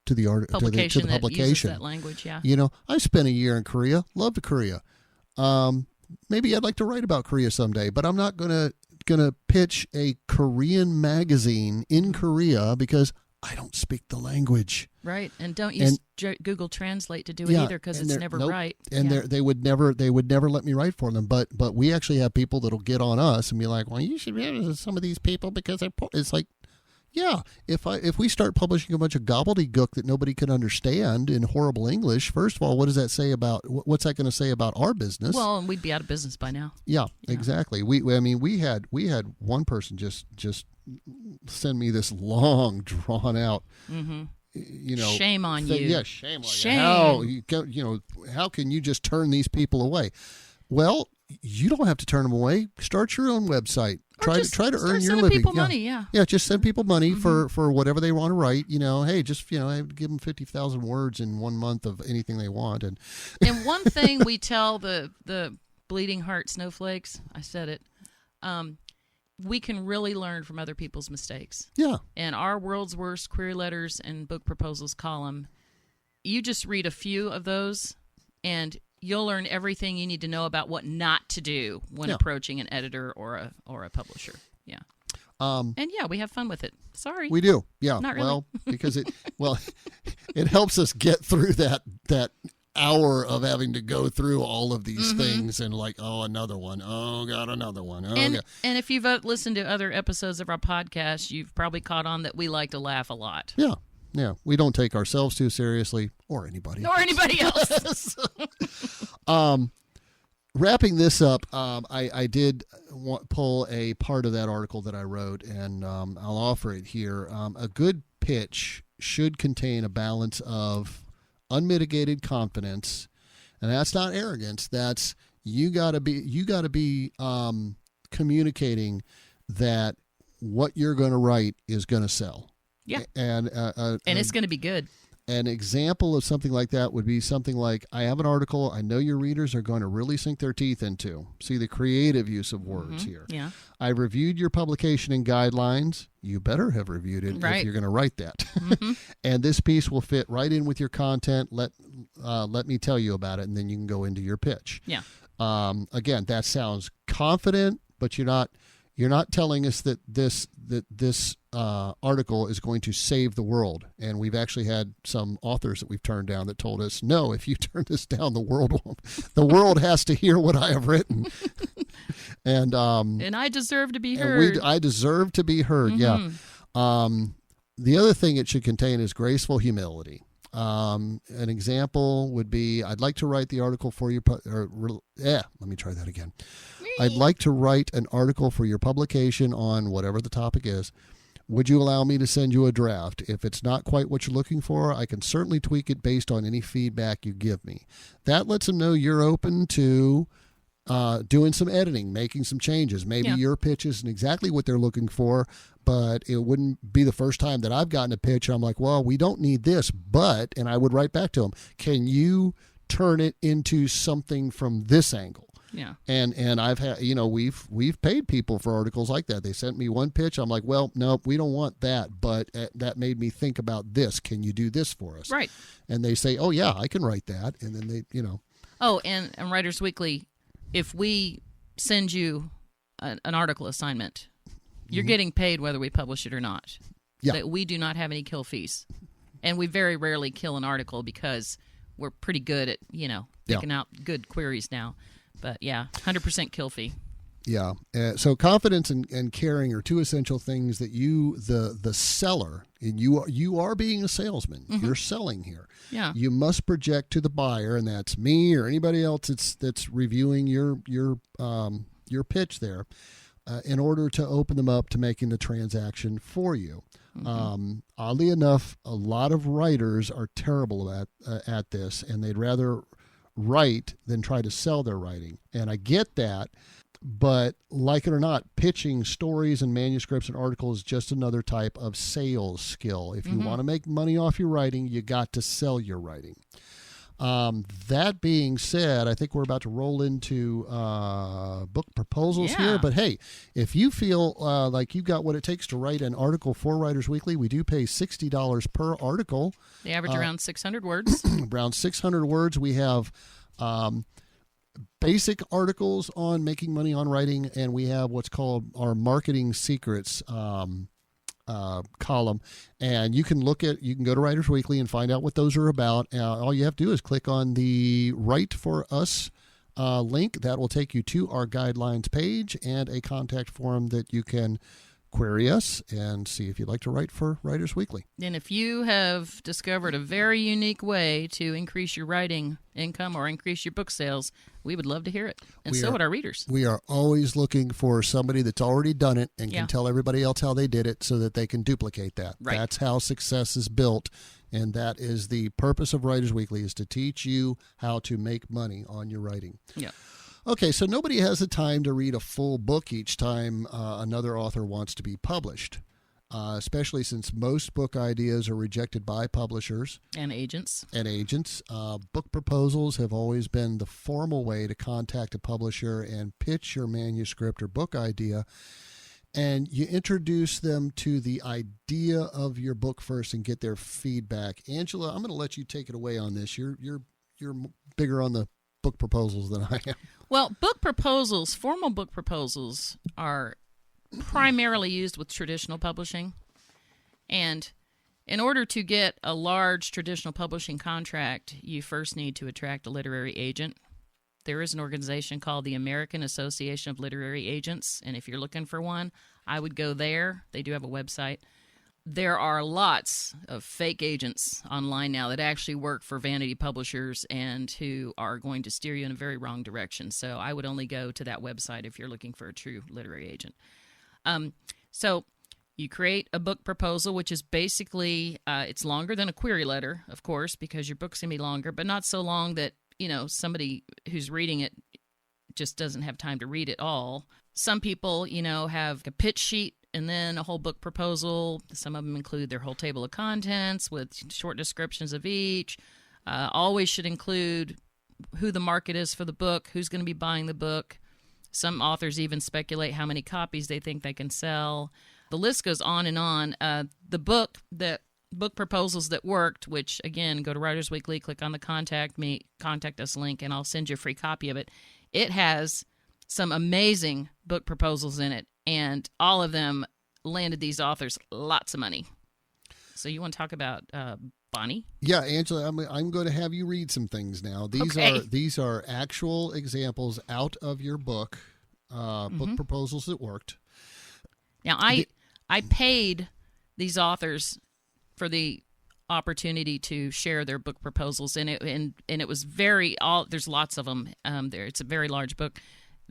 publication
that uses
that language. Yeah.
I spent a year in Korea. Loved Korea. Maybe I'd like to write about Korea someday, but I'm not gonna pitch a Korean magazine in Korea because I don't speak the language.
Right, and don't use Google Translate to do it either, because it's never right.
And they would never let me write for them. But we actually have people that'll get on us and be like, well, you should be some of these people because they're poor. It's like, yeah, if we start publishing a bunch of gobbledygook that nobody can understand in horrible English, first of all, what's that going to say about our business?
Well, and we'd be out of business by now.
Yeah. Exactly. We had one person just send me this long, drawn out,
shame on you.
Yeah, shame on you. How can you just turn these people away? Well, you don't have to turn them away. Start your own website. Try to earn your living.
People money, yeah.
Yeah, just send people money for whatever they want to write. Hey, just give them 50,000 words in 1 month of anything they want. And
one thing we tell the bleeding heart snowflakes, I said it, we can really learn from other people's mistakes.
Yeah.
And our world's worst query letters and book proposals column, you just read a few of those, and you'll learn everything you need to know about what not to do when approaching an editor or a publisher. Yeah. And we have fun with it. Sorry.
We do. Yeah.
Not really.
Well, because it helps us get through that hour of having to go through all of these things and another one. Oh, got another one. Oh,
and if you've listened to other episodes of our podcast, you've probably caught on that we like to laugh a lot.
Yeah. Yeah, we don't take ourselves too seriously, or anybody
else.
Wrapping this up, I did pull a part of that article that I wrote, and I'll offer it here. A good pitch should contain a balance of unmitigated confidence, and that's not arrogance. That's you got to be communicating that what you're going to write is going to sell.
Yeah,
and
it's going to be good.
An example of something like that would be something like, I have an article I know your readers are going to really sink their teeth into. See the creative use of words here.
Yeah.
I reviewed your publication and guidelines. You better have reviewed it if you're going to write that. And this piece will fit right in with your content. Let me tell you about it, and then you can go into your pitch.
Yeah.
Again, that sounds confident, but you're not telling us that this article is going to save the world. And we've actually had some authors that we've turned down that told us, no, if you turn this down, the world has to hear what I have written. And
I deserve to be heard.
I deserve to be heard. Yeah. The other thing it should contain is graceful humility. An example would be, I'd like to write the article for you. Let me try that again. I'd like to write an article for your publication on whatever the topic is. Would you allow me to send you a draft? If it's not quite what you're looking for, I can certainly tweak it based on any feedback you give me. That lets them know you're open to doing some editing, making some changes. Maybe your pitch isn't exactly what they're looking for, but it wouldn't be the first time that I've gotten a pitch. I'm like, well, we don't need this, and I would write back to them, can you turn it into something from this angle.
Yeah.
And I've had, we've paid people for articles like that. They sent me one pitch. I'm like, well, no, we don't want that, but that made me think about this. Can you do this for us?
Right.
And they say, oh yeah, I can write that. And then they,
Oh, and Writers Weekly, if we send you an article assignment, you're getting paid whether we publish it or not.
Yeah.
That we do not have any kill fees. And we very rarely kill an article because we're pretty good at, picking out good queries now. But yeah, 100% kill fee.
Yeah. So confidence and caring are two essential things that you, the seller, and you are being a salesman. Mm-hmm. You're selling here.
Yeah.
You must project to the buyer, and that's me or anybody else that's reviewing your pitch there, in order to open them up to making the transaction for you. Mm-hmm. Oddly enough, a lot of writers are terrible at this, and they'd rather write than try to sell their writing. And I get that, but like it or not, pitching stories and manuscripts and articles is just another type of sales skill. If you want to make money off your writing, you got to sell your writing. That being said, I think we're about to roll into book proposals here. But hey, if you feel like you've got what it takes to write an article for Writers Weekly, we do pay $60 per article.
They average around 600 words.
Around 600 words. We have basic articles on making money on writing, and we have what's called our marketing secrets column, and you can go to Writers Weekly and find out what those are about. All you have to do is click on the Write for Us link. That will take you to our guidelines page and a contact form that you can query us and see if you'd like to write for Writers Weekly.
And if you have discovered a very unique way to increase your writing income or increase your book sales, we would love to hear it. And so would our readers.
We are always looking for somebody that's already done it and can tell everybody else how they did it so that they can duplicate that.
Right.
That's how success is built. And that is the purpose of Writers Weekly, is to teach you how to make money on your writing.
Yeah.
Okay, so nobody has the time to read a full book each time another author wants to be published, especially since most book ideas are rejected by publishers.
And agents.
Book proposals have always been the formal way to contact a publisher and pitch your manuscript or book idea. And you introduce them to the idea of your book first and get their feedback. Angela, I'm going to let you take it away on this. You're bigger on the book proposals than I am.
Well, formal book proposals are primarily used with traditional publishing. And in order to get a large traditional publishing contract, you first need to attract a literary agent. There is an organization called the American Association of Literary Agents, and if you're looking for one, I would go there. They do have a website. There are lots of fake agents online now that actually work for vanity publishers and who are going to steer you in a very wrong direction. So I would only go to that website if you're looking for a true literary agent. So you create a book proposal, which is basically, it's longer than a query letter, of course, because your book's going to be longer, but not so long that, somebody who's reading it just doesn't have time to read it all. Some people, have a pitch sheet and then a whole book proposal. Some of them include their whole table of contents with short descriptions of each. Always should include who the market is for the book, who's going to be buying the book. Some authors even speculate how many copies they think they can sell. The list goes on and on. The book proposals that worked, which, again, go to Writers Weekly, click on the Contact Us link, and I'll send you a free copy of it. It has some amazing book proposals in it, and all of them landed these authors lots of money. So you want to talk about Bonnie?
Yeah, Angela, I'm going to have you read some things now. These are actual examples out of your book, book proposals that worked.
Now, I paid these authors for the opportunity to share their book proposals, and it was there's lots of them there. It's a very large book.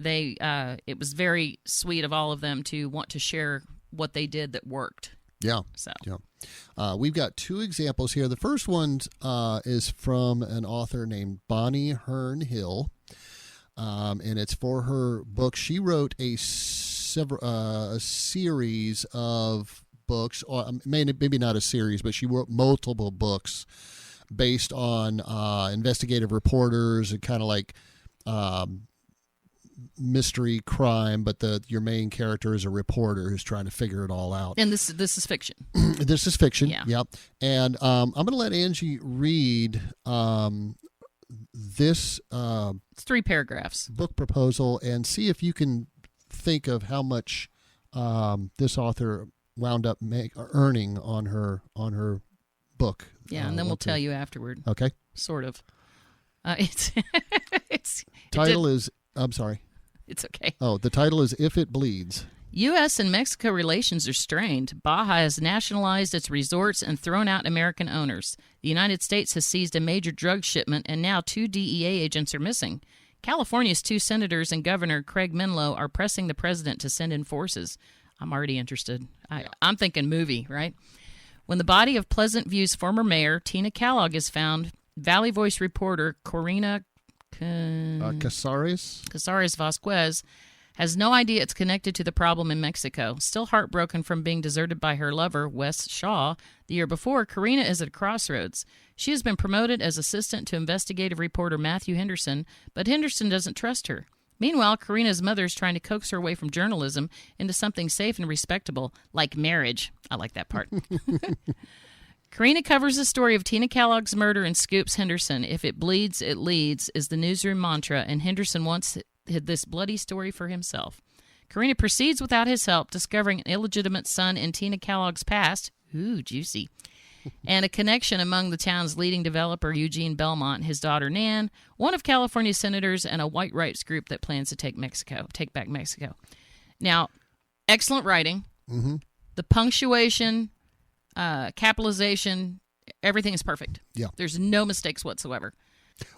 It was very sweet of all of them to want to share what they did that worked.
Yeah.
So
yeah. We've got two examples here. The first one is from an author named Bonnie Hearn Hill, and it's for her book. She wrote a series of books, or maybe not a series, but she wrote multiple books based on investigative reporters and kind of like mystery crime, but your main character is a reporter who's trying to figure it all out.
And this is fiction.
This is fiction.
Yeah.
Yep. And I'm going to let Angie read this
It's 3 paragraphs.
book proposal and see if you can think of how much this author wound up earning on her book.
Yeah, and then we'll tell you afterward.
Okay.
Sort of.
I'm sorry.
It's okay.
Oh, the title is If It Bleeds.
U.S. and Mexico relations are strained. Baja has nationalized its resorts and thrown out American owners. The United States has seized a major drug shipment, and now 2 DEA agents are missing. California's 2 senators and Governor Craig Menlo are pressing the president to send in forces. I'm already interested. I'm thinking movie, right? When the body of Pleasant View's former mayor, Tina Kellogg, is found, Valley Voice reporter Corina Casares Vasquez has no idea it's connected to the problem in Mexico. Still heartbroken from being deserted by her lover, Wes Shaw, the year before, Corina is at a crossroads. She has been promoted as assistant to investigative reporter Matthew Henderson, but Henderson doesn't trust her. Meanwhile, Corina's mother is trying to coax her away from journalism into something safe and respectable, like marriage. I like that part. Corina covers the story of Tina Kellogg's murder and scoops Henderson. If it bleeds, it leads is the newsroom mantra, and Henderson wants this bloody story for himself. Corina proceeds without his help, discovering an illegitimate son in Tina Kellogg's past. Ooh, juicy. And a connection among the town's leading developer, Eugene Belmont, his daughter Nan, one of California's senators, and a white rights group that plans to take back Mexico. Now, excellent writing.
Mm-hmm.
The punctuation, capitalization, everything is perfect.
Yeah.
There's no mistakes whatsoever.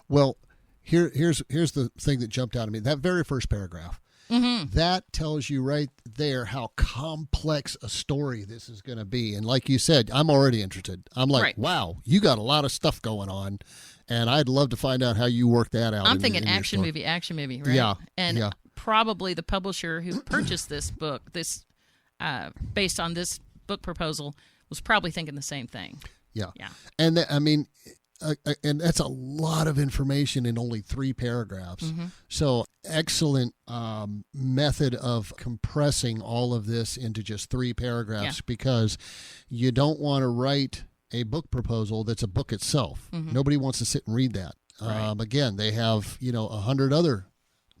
Well, here's the thing that jumped out at me. That very first paragraph.
Mm-hmm.
That tells you right there how complex a story this is going to be. And like you said, I'm already interested. I'm like,
right.
Wow, you got a lot of stuff going on. And I'd love to find out how you work that out.
I'm thinking action movie, right?
Yeah.
And probably the publisher who purchased this book, based on this book proposal, was probably thinking the same thing.
Yeah.
Yeah.
And and that's a lot of information in only 3 paragraphs.
Mm-hmm.
So excellent method of compressing all of this into just 3 paragraphs because you don't want to write a book proposal that's a book itself. Mm-hmm. Nobody wants to sit and read that.
Right.
Again, they have 100 other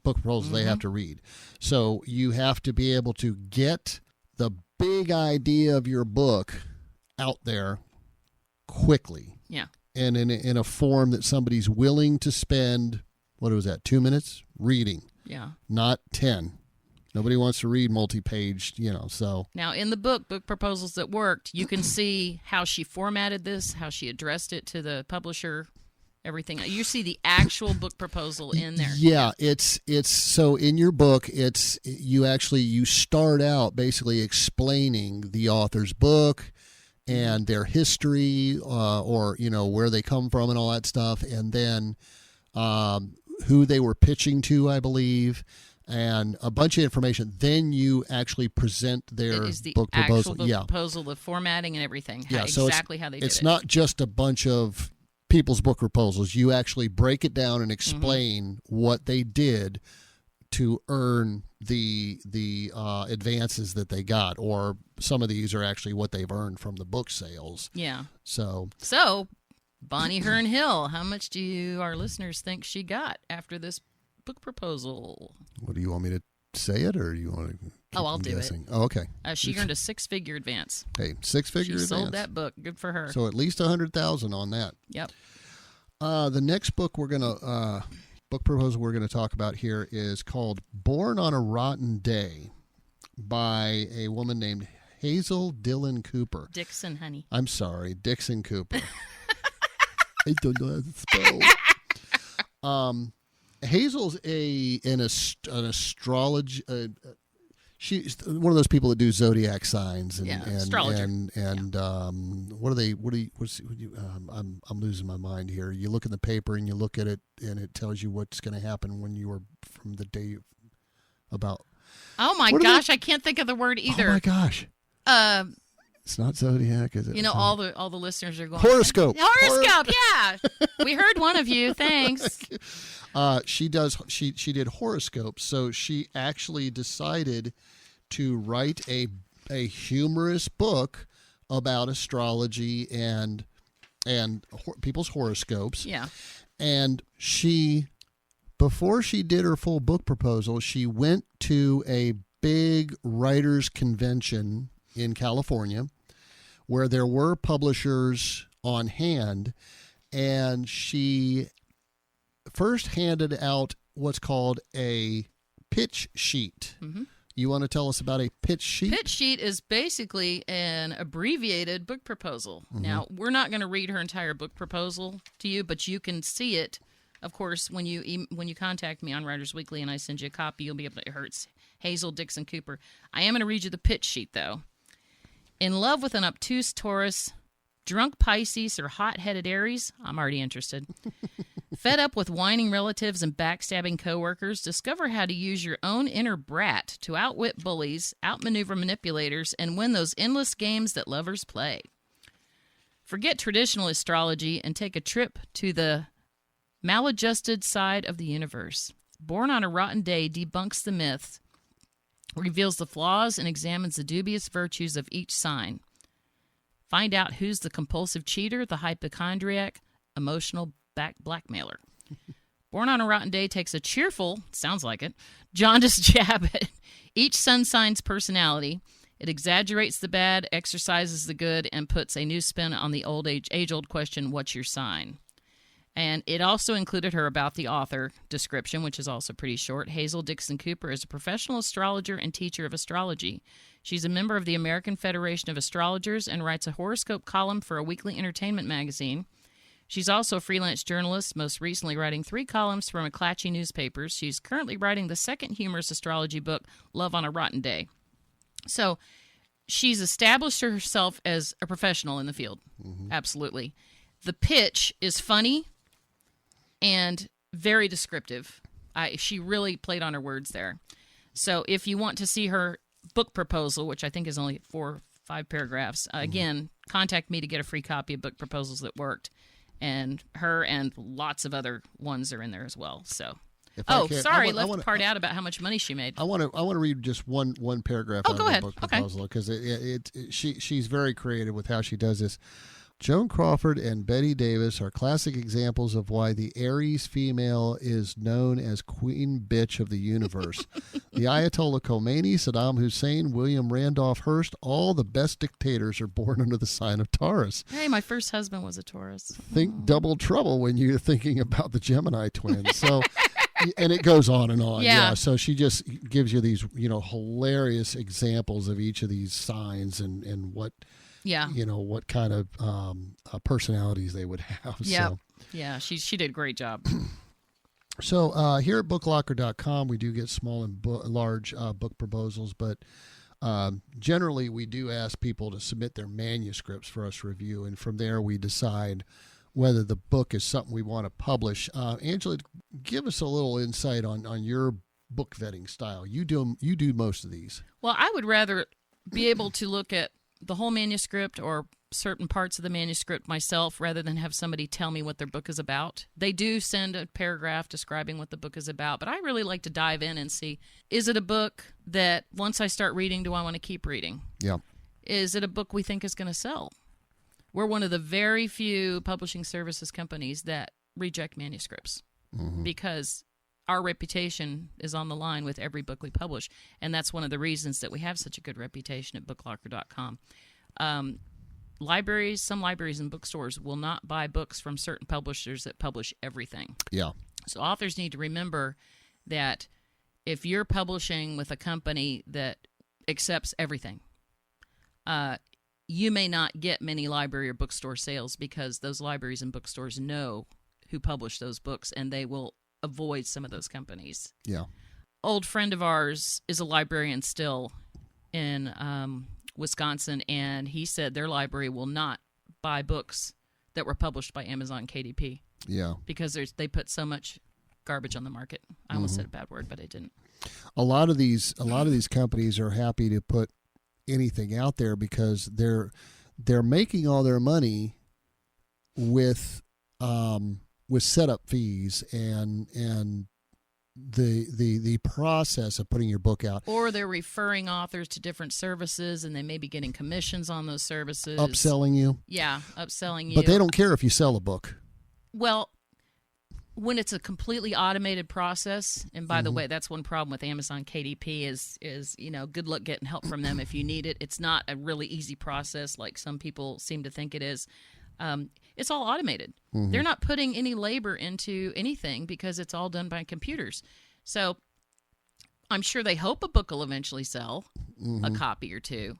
book proposals they have to read. So you have to be able to get the big idea of your book out there quickly.
Yeah.
And in a form that somebody's willing to spend, 2 minutes reading?
Yeah.
Not 10. Nobody wants to read multi-page, so.
Now, in the book proposals that worked, you can see how she formatted this, how she addressed it to the publisher, everything. You see the actual book proposal in there.
Yeah, it's so in your book, you start out basically explaining the author's book and their history, or where they come from and all that stuff, and then who they were pitching to, I believe, and a bunch of information. Then you actually present their book proposal.
Book proposal, the formatting and everything.
Yeah, so
exactly how they did it.
It's not just a bunch of people's book proposals. You actually break it down and explain what they did to earn the advances that they got, or some of these are actually what they've earned from the book sales.
Yeah.
So
Bonnie Hearn Hill, how much do our listeners think she got after this book proposal?
What do you want me to say it, or do you want to?
I'll do it.
Oh, okay.
She earned a 6-figure advance.
Hey, 6-figure advance.
She sold that book. Good for her.
So at least $100,000 on that.
Yep.
The next book book proposal we're going to talk about here is called Born on a Rotten Day by a woman named Hazel Dillon Cooper.
Dixon, honey.
I'm sorry, Dixon Cooper. I don't know how to spell. Hazel's an astrology. She's one of those people that do zodiac signs and
astrologer.
I'm losing my mind here. You look in the paper and you look at it and it tells you what's going to happen when you were from the day about.
Oh my gosh, I can't think of the word either.
Oh my gosh. It's not zodiac, is it?
You know, all the listeners are going
horoscope.
Horoscope, yeah. We heard one of you. Thanks.
She did horoscopes, so she actually decided to write a humorous book about astrology and people's horoscopes.
Yeah.
And before she did her full book proposal, she went to a big writers convention in California where there were publishers on hand, and she first handed out what's called a pitch sheet. Mm-hmm. You want to tell us about a pitch sheet?
Pitch sheet is basically an abbreviated book proposal. Mm-hmm. Now, we're not going to read her entire book proposal to you, but you can see it. Of course, when you contact me on Writers Weekly and I send you a copy, you'll be able to. It hurts. Hazel Dixon Cooper. I am going to read you the pitch sheet, though. In love with an obtuse Taurus, drunk Pisces, or hot-headed Aries? I'm already interested. Fed up with whining relatives and backstabbing coworkers, discover how to use your own inner brat to outwit bullies, outmaneuver manipulators, and win those endless games that lovers play. Forget traditional astrology and take a trip to the maladjusted side of the universe. Born on a Rotten Day debunks the myths, reveals the flaws, and examines the dubious virtues of each sign. Find out who's the compulsive cheater, the hypochondriac, emotional blackmailer. Born on a Rotten Day takes a cheerful, sounds like it, jaundiced jab at each sun sign's personality. It exaggerates the bad, exercises the good, and puts a new spin on the age-old question, what's your sign? And it also included her about the author description, which is also pretty short. Hazel Dixon Cooper is a professional astrologer and teacher of astrology. She's a member of the American Federation of Astrologers and writes a horoscope column for a weekly entertainment magazine. She's also a freelance journalist, most recently writing 3 columns for McClatchy newspapers. She's currently writing the second humorous astrology book, Love on a Rotten Day. So she's established herself as a professional in the field. Mm-hmm. Absolutely. The pitch is funny and very descriptive. She really played on her words there. So if you want to see her book proposal, which I think is only 4 or 5 paragraphs, again, contact me to get a free copy of Book Proposals That Worked. And her and lots of other ones are in there as well. So, left the part out about how much money she made.
I want to read just one paragraph out of the book proposal because she's very creative with how she does this. Joan Crawford and Betty Davis are classic examples of why the Aries female is known as Queen Bitch of the universe. The Ayatollah Khomeini, Saddam Hussein, William Randolph Hearst, all the best dictators are born under the sign of Taurus.
Hey, my first husband was a Taurus.
Think double trouble when you're thinking about the Gemini twins. So, and it goes on and on. Yeah. So she just gives you these, hilarious examples of each of these signs and what. Yeah. What kind of personalities they would have.
Yeah. So. Yeah, she did a great job.
So here at booklocker.com, we do get small and large book proposals, but generally we do ask people to submit their manuscripts for us to review, and from there we decide whether the book is something we want to publish. Angela, give us a little insight on your book vetting style. You do most of these.
Well, I would rather be able to look at the whole manuscript or certain parts of the manuscript myself rather than have somebody tell me what their book is about. They do send a paragraph describing what the book is about, but I really like to dive in and see, is it a book that once I start reading, do I want to keep reading?
Yeah.
Is it a book we think is going to sell? We're one of the very few publishing services companies that reject manuscripts because our reputation is on the line with every book we publish, and that's one of the reasons that we have such a good reputation at booklocker.com. Some libraries and bookstores will not buy books from certain publishers that publish everything.
Yeah.
So authors need to remember that if you're publishing with a company that accepts everything, you may not get many library or bookstore sales because those libraries and bookstores know who publish those books, and they will avoid some of those companies.
Yeah.
Old friend of ours is a librarian still in Wisconsin, and he said their library will not buy books that were published by Amazon KDP.
Yeah.
Because they put so much garbage on the market. I almost said a bad word, but I didn't.
A lot of these companies are happy to put anything out there because they're making all their money with setup fees and the process of putting your book out.
Or they're referring authors to different services, and they may be getting commissions on those services.
Upselling you.
Yeah, upselling you.
But they don't care if you sell a book.
Well, when it's a completely automated process, and by the way, that's one problem with Amazon KDP is good luck getting help from them if you need it. It's not a really easy process like some people seem to think it is. It's all automated. They're not putting any labor into anything because it's all done by computers. So I'm sure they hope a book will eventually sell a copy or two.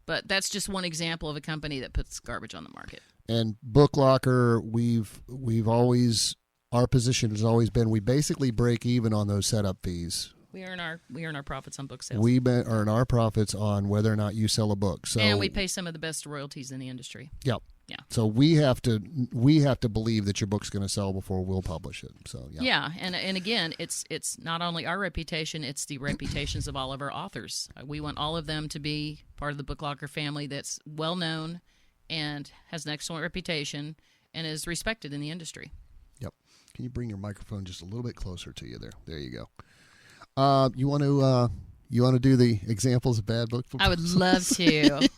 But that's just one example of a company that puts garbage on the market.
And BookLocker, we've always, our position has always been we basically break even on those setup fees.
We earn our profits on book sales.
We earn our profits on whether or not you sell a book. So,
and we pay some of the best royalties in the industry.
Yep.
Yeah.
So we have to believe that your book's going to sell before we'll publish it. So yeah.
Yeah, and again, it's not only our reputation; it's the reputations of all of our authors. We want all of them to be part of the BookLocker family that's well known and has an excellent reputation and is respected in the industry.
Yep. Can you bring your microphone just a little bit closer to you there? There you go. You want to do the examples of bad book proposals?
I would love to.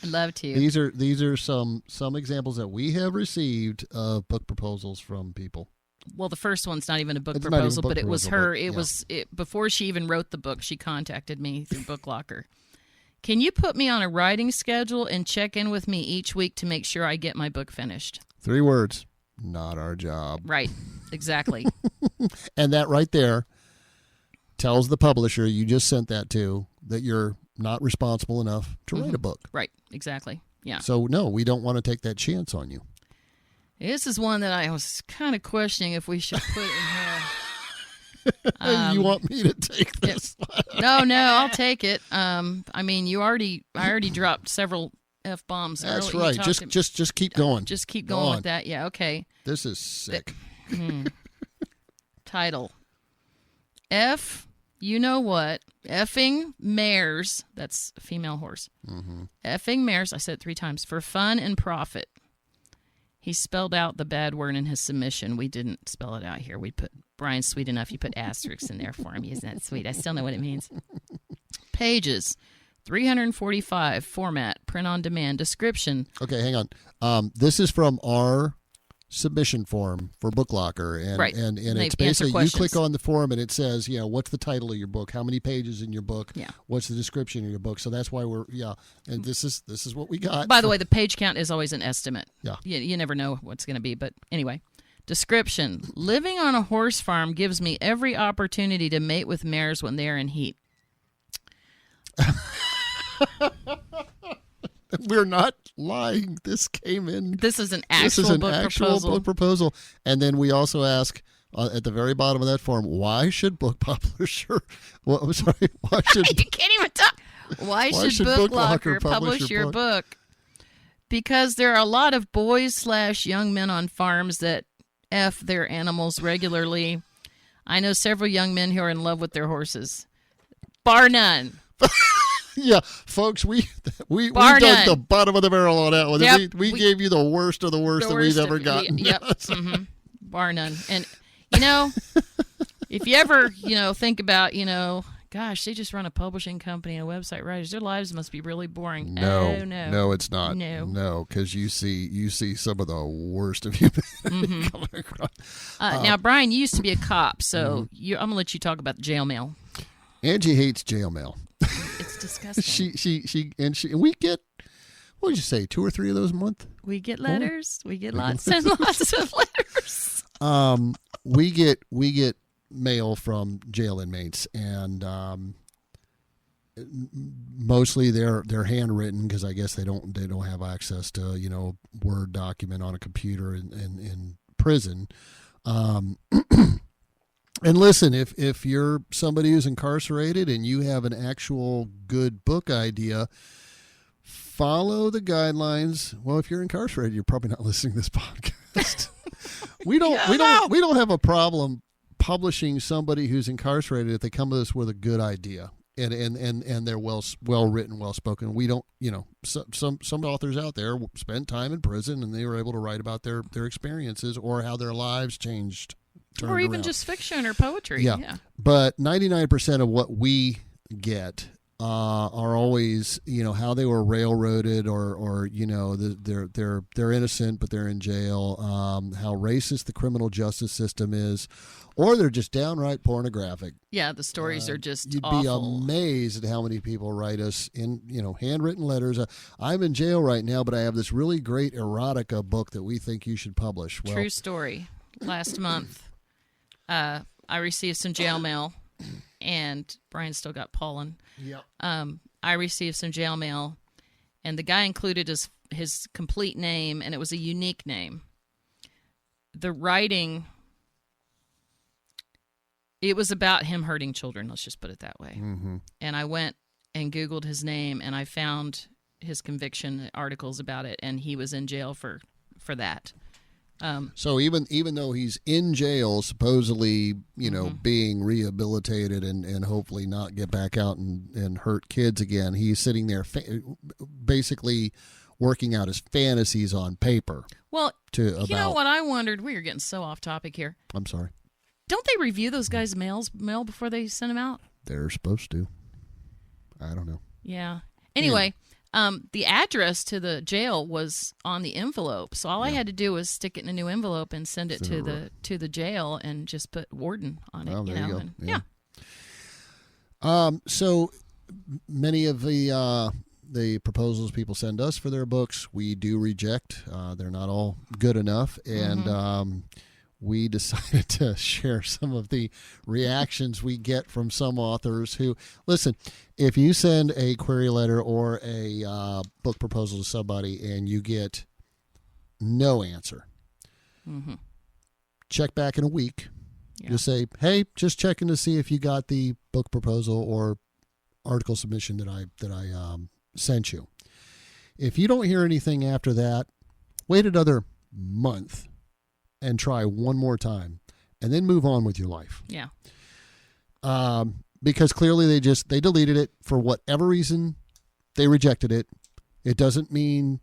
I'd love to.
These are some examples that we have received of book proposals from people.
Well, the first one's not even a book
It's not even
proposal,
a book
but it was
proposal,
her.
but,
It
yeah.
was before she even wrote the book. She contacted me through BookLocker. Can you put me on a writing schedule and check in with me each week to make sure I get my book finished?
3 words. Not our job.
Right. Exactly.
And that right there tells the publisher you just sent that to that you're not responsible enough to write a book.
Right. Exactly. Yeah.
So, no, we don't want to take that chance on you.
This is one that I was kind of questioning if we should put in here.
You want me to take this?
No, I'll take it. I mean, I already dropped several F-bombs.
That's
earlier.
right. Just keep going.
Just keep going with that. Yeah, okay.
This is sick.
Title. F, you know what? Effing mares. That's a female horse. Effing mares, I said it 3 times, for fun and profit. He spelled out the bad word in his submission. We didn't spell it out here. We put, Brian's sweet enough. You put asterisks in there for him. Isn't that sweet? I still know what it means. Pages, 345. Format, print on demand. Description.
Okay, hang on. This is from our submission form for BookLocker, and
Right.
and
They
it's
answer
basically you
questions.
click on the form and it says, what's the title of your book, how many pages in your book,
Yeah.
what's the description of your book. So that's why and this is what we got.
By the way, the page count is always an estimate.
Yeah.
You never know what's going to be, but anyway. Description. Living on a horse farm gives me every opportunity to mate with mares when they are in heat.
We're not lying. This came in.
This is an
This
actual
is an
book
actual
proposal.
book proposal. And then we also ask at the very bottom of that form, why should book publisher? Well, I'm sorry. Why should
You can't even talk. Why should BookLocker publish your book? Because there are a lot of boys/young men on farms that F their animals regularly. I know several young men who are in love with their horses. Bar none.
Yeah, folks, we
Bar
dug
none.
the bottom of the barrel on that one.
Yep,
We gave you the worst of the worst that we've ever gotten.
Yep. Bar none. And, if you ever, think about, gosh, they just run a publishing company and a website writers. Their lives must be really boring. Oh, no.
No, it's not.
No.
Because you see some of the worst of humanity coming across.
Now, Brian, you used to be a cop, so I'm going to let you talk about the jail mail.
Angie hates jail mail.
It's disgusting.
And we get, what would you say, 2 or 3 of those a month?
We get letters. We get lots and lots of letters.
We get mail from jail inmates, and mostly they're handwritten because I guess they don't have access to Word document on a computer in prison. And listen, if you're somebody who's incarcerated and you have an actual good book idea, follow the guidelines. Well, if you're incarcerated, you're probably not listening to this podcast. We don't have a problem publishing somebody who's incarcerated if they come to us with a good idea. and they're well written, well spoken. We don't, some authors out there spent time in prison and they were able to write about their experiences or how their lives changed,
or even
around.
Just fiction or poetry.
Yeah. But 99% of what we get are always, how they were railroaded, or they're innocent but they're in jail. How racist the criminal justice system is, or they're just downright pornographic.
Yeah, the stories are just
you'd
awful.
be amazed at how many people write us in handwritten letters. I'm in jail right now, but I have this really great erotica book that we think you should publish. Well,
true story. Last month, I received some jail mail. And Brian still got pollen.
Yep.
I received some jail mail, and the guy included his complete name, and it was a unique name. The writing, it was about him hurting children, let's just put it that way.
Mm-hmm.
And I went and Googled his name, and I found his conviction articles about it, and he was in jail for that.
So even though he's in jail, supposedly, being rehabilitated and hopefully not get back out and hurt kids again, he's sitting there basically working out his fantasies on paper.
Well, you know what I wondered? We are getting so off topic here.
I'm sorry.
Don't they review those guys' mail before they send them out?
They're supposed to. I don't know.
Yeah. Anyway. The address to the jail was on the envelope, so all I had to do was stick it in a new envelope and send it to the jail and just put warden on it.
There you go.
And,
so many of the proposals people send us for their books, we do reject. They're not all good enough, and we decided to share some of the reactions we get from some authors who, listen, if you send a query letter or a book proposal to somebody and you get no answer, check back in a week. Yeah. Just say, hey, just checking to see if you got the book proposal or article submission that I sent you. If you don't hear anything after that, wait another month and try one more time, and then move on with your life.
Yeah.
Because clearly they deleted it for whatever reason. They rejected it. It doesn't mean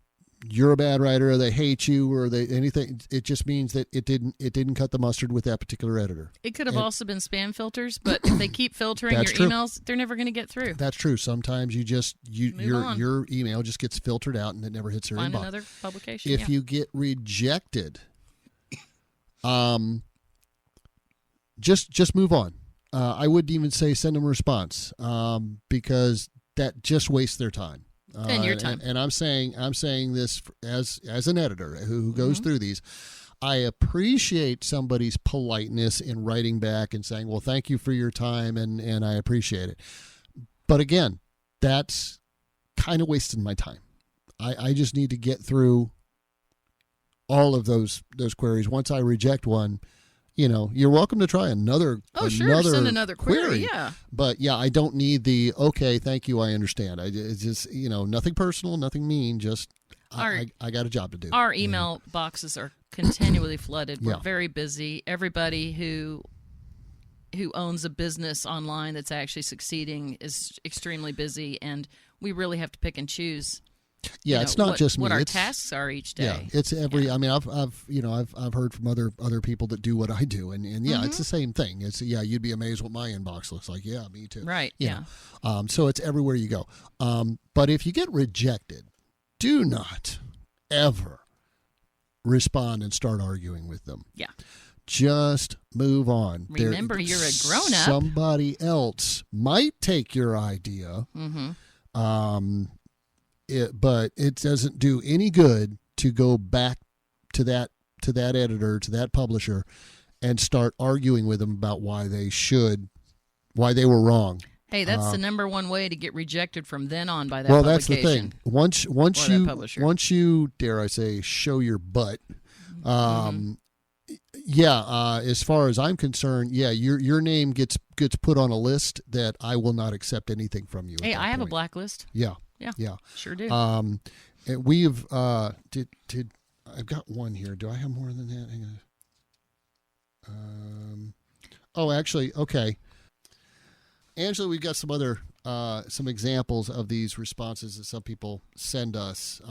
you're a bad writer or they hate you or anything. It just means that it didn't cut the mustard with that particular editor.
It could have also been spam filters, but if they keep filtering your emails, they're never going to get through.
That's true. Sometimes your email just gets filtered out and it never hits their inbox.
Find another publication.
If you get rejected, just move on. I wouldn't even say send them a response, because that just wastes their time.
And your time.
And I'm saying this as an editor who goes through these. I appreciate somebody's politeness in writing back and saying, well, thank you for your time, and I appreciate it. But again, that's kind of wasting my time. I just need to get through all of those queries. Once I reject one, you're welcome to try another.
Send another query. Yeah.
But yeah, I don't need the okay, thank you, I understand. It's just nothing personal, nothing mean. Just I got a job to do.
Our email boxes are continually flooded. We're very busy. Everybody who owns a business online that's actually succeeding is extremely busy, and we really have to pick and choose.
Yeah, it's not just me.
What our tasks are each day.
Yeah, it's every. Yeah. I mean, I've heard from other people that do what I do, and it's the same thing. It's you'd be amazed what my inbox looks like. Yeah, me too.
Right.
You know. So it's everywhere you go. But if you get rejected, do not ever respond and start arguing with them.
Yeah.
Just move on.
Remember, you're a grown-up.
Somebody else might take your idea. But it doesn't do any good to go back to that editor, to that publisher, and start arguing with them about why they were wrong.
Hey, that's the number one way to get rejected from then on by that
publication.
publication.
Well, that's the thing. Once you dare I say show your butt, as far as I'm concerned, your name gets put on a list that I will not accept anything from you.
Hey, I have a blacklist.
Yeah.
Yeah, sure do.
And we've I've got one here. Do I have more than that? Hang on. Actually, okay. Angela, we've got some other some examples of these responses that some people send us.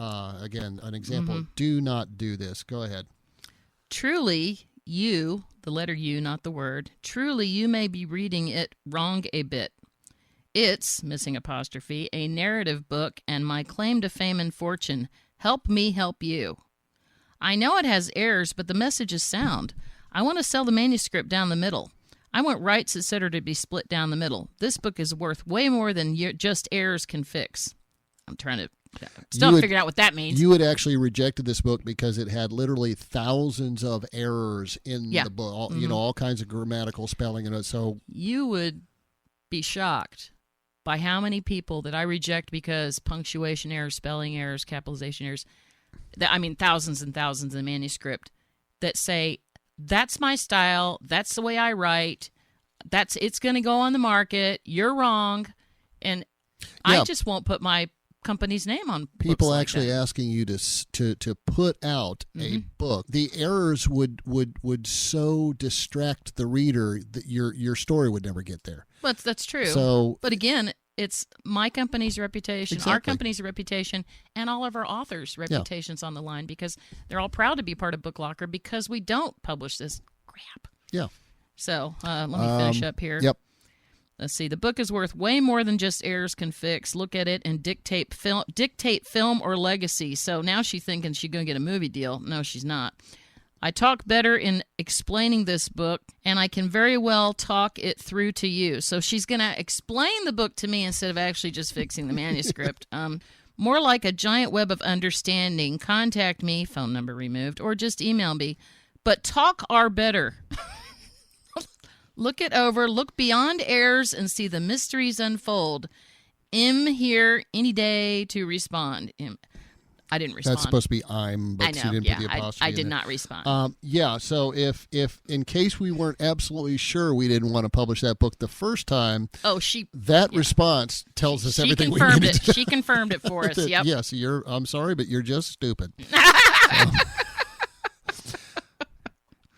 Again, an example: do not do this. Go ahead.
Truly, you, the letter U, not the word. Truly, you may be reading it wrong a bit. It's, missing apostrophe, a narrative book, and my claim to fame and fortune. Help me help you. I know it has errors, but the message is sound. I want to sell the manuscript down the middle. I want rights, etc. to be split down the middle. This book is worth way more than just errors can fix. I'm trying to still figure out what that means.
You had actually rejected this book because it had literally thousands of errors in the book. All kinds of grammatical spelling in it. So
you would be shocked by how many people that I reject because punctuation errors, spelling errors, capitalization errors. Thousands and thousands in manuscript that say, that's my style, that's the way I write, it's going to go on the market, you're wrong, and I just won't put my company's name on
people
books
actually
like that.
Asking you to put out a book. The errors would so distract the reader that your story would never get there.
But that's true.
So,
but again, it's my company's reputation,
exactly.
Our company's reputation, and all of our authors' reputations on the line, because they're all proud to be part of Book Locker because we don't publish this crap.
Yeah.
So let me finish up here.
Yep.
Let's see. The book is worth way more than just errors can fix. Look at it and dictate film or legacy. So now she's thinking she's going to get a movie deal. No, she's not. I talk better in explaining this book, and I can very well talk it through to you. So she's going to explain the book to me instead of actually just fixing the manuscript. More like a giant web of understanding. Contact me, phone number removed, or just email me. But talk are better. Look it over, look beyond errors, and see the mysteries unfold. Here any day to respond. I didn't respond.
That's supposed to be I'm, but
I know,
you didn't put the apostrophe
I did
in
not respond.
So if in case we weren't absolutely sure we didn't want to publish that book the first time, response tells us everything we needed to know.
She confirmed it for us. Yep.
Yes, I'm sorry, but you're just stupid.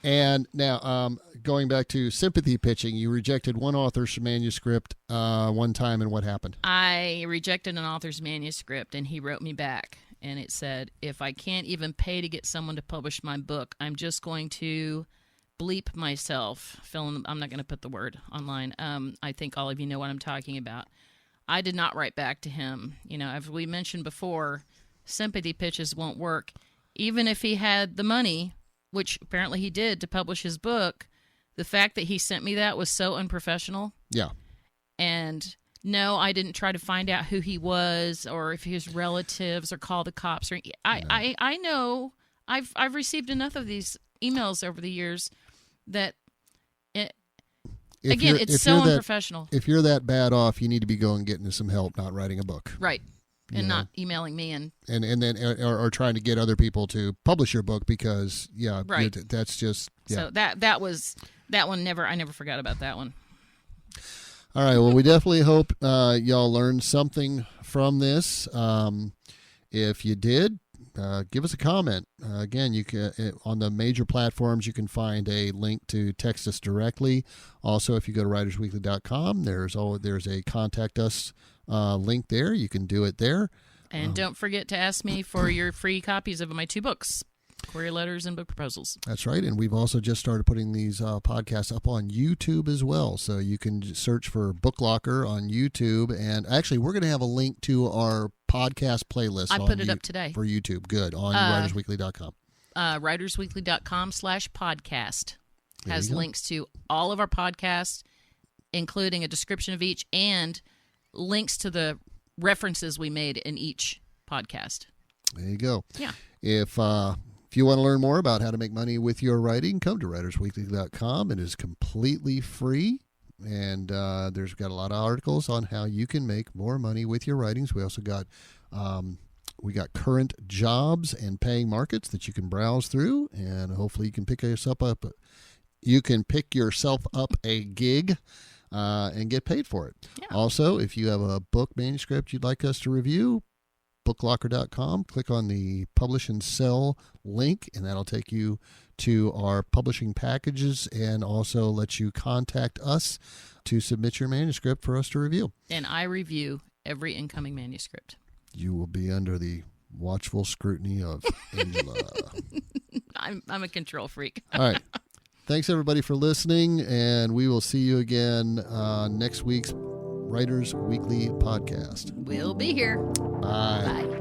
And now, going back to sympathy pitching, you rejected one author's manuscript one time, and what happened?
I rejected an author's manuscript, and he wrote me back. And it said, if I can't even pay to get someone to publish my book, I'm just going to bleep myself. I'm not going to put the word online. I think all of you know what I'm talking about. I did not write back to him. As we mentioned before, sympathy pitches won't work. Even if he had the money, which apparently he did, to publish his book, the fact that he sent me that was so unprofessional.
Yeah.
And no, I didn't try to find out who he was or if his relatives or call the cops. I know I've received enough of these emails over the years that it's so unprofessional.
If you're that bad off, you need to be going getting some help, not writing a book.
Right. And not emailing me and
then or trying to get other people to publish your book because
right.
That's just
So that one I never forgot about that one.
All right. Well, we definitely hope y'all learned something from this. If you did, give us a comment. Again, you can on the major platforms. You can find a link to text us directly. Also, if you go to WritersWeekly.com, there's a contact us link there. You can do it there.
And don't forget to ask me for your free copies of my 2 books. Query letters and book proposals.
That's right. And we've also just started putting these podcasts up on YouTube as well. So you can search for Book Locker on YouTube. And actually, we're going to have a link to our podcast playlist.
I put it up today.
For YouTube. Good. On WritersWeekly.com.
WritersWeekly.com/podcast has links to all of our podcasts, including a description of each and links to the references we made in each podcast.
There you go.
Yeah.
If you want to learn more about how to make money with your writing, come to WritersWeekly.com. It is completely free, and there's got a lot of articles on how you can make more money with your writings. We also got current jobs and paying markets that you can browse through, and hopefully you can pick yourself up. You can pick yourself up a gig and get paid for it.
Yeah.
Also, if you have a book manuscript you'd like us to review, booklocker.com. Click on the Publish and Sell link, and that'll take you to our publishing packages and also let you contact us to submit your manuscript for us to review.
And I review every incoming manuscript.
You will be under the watchful scrutiny of Angela.
I'm a control freak.
All right. Thanks, everybody, for listening, and we will see you again next week's Writers Weekly podcast.
We'll be here.
Bye.
Bye.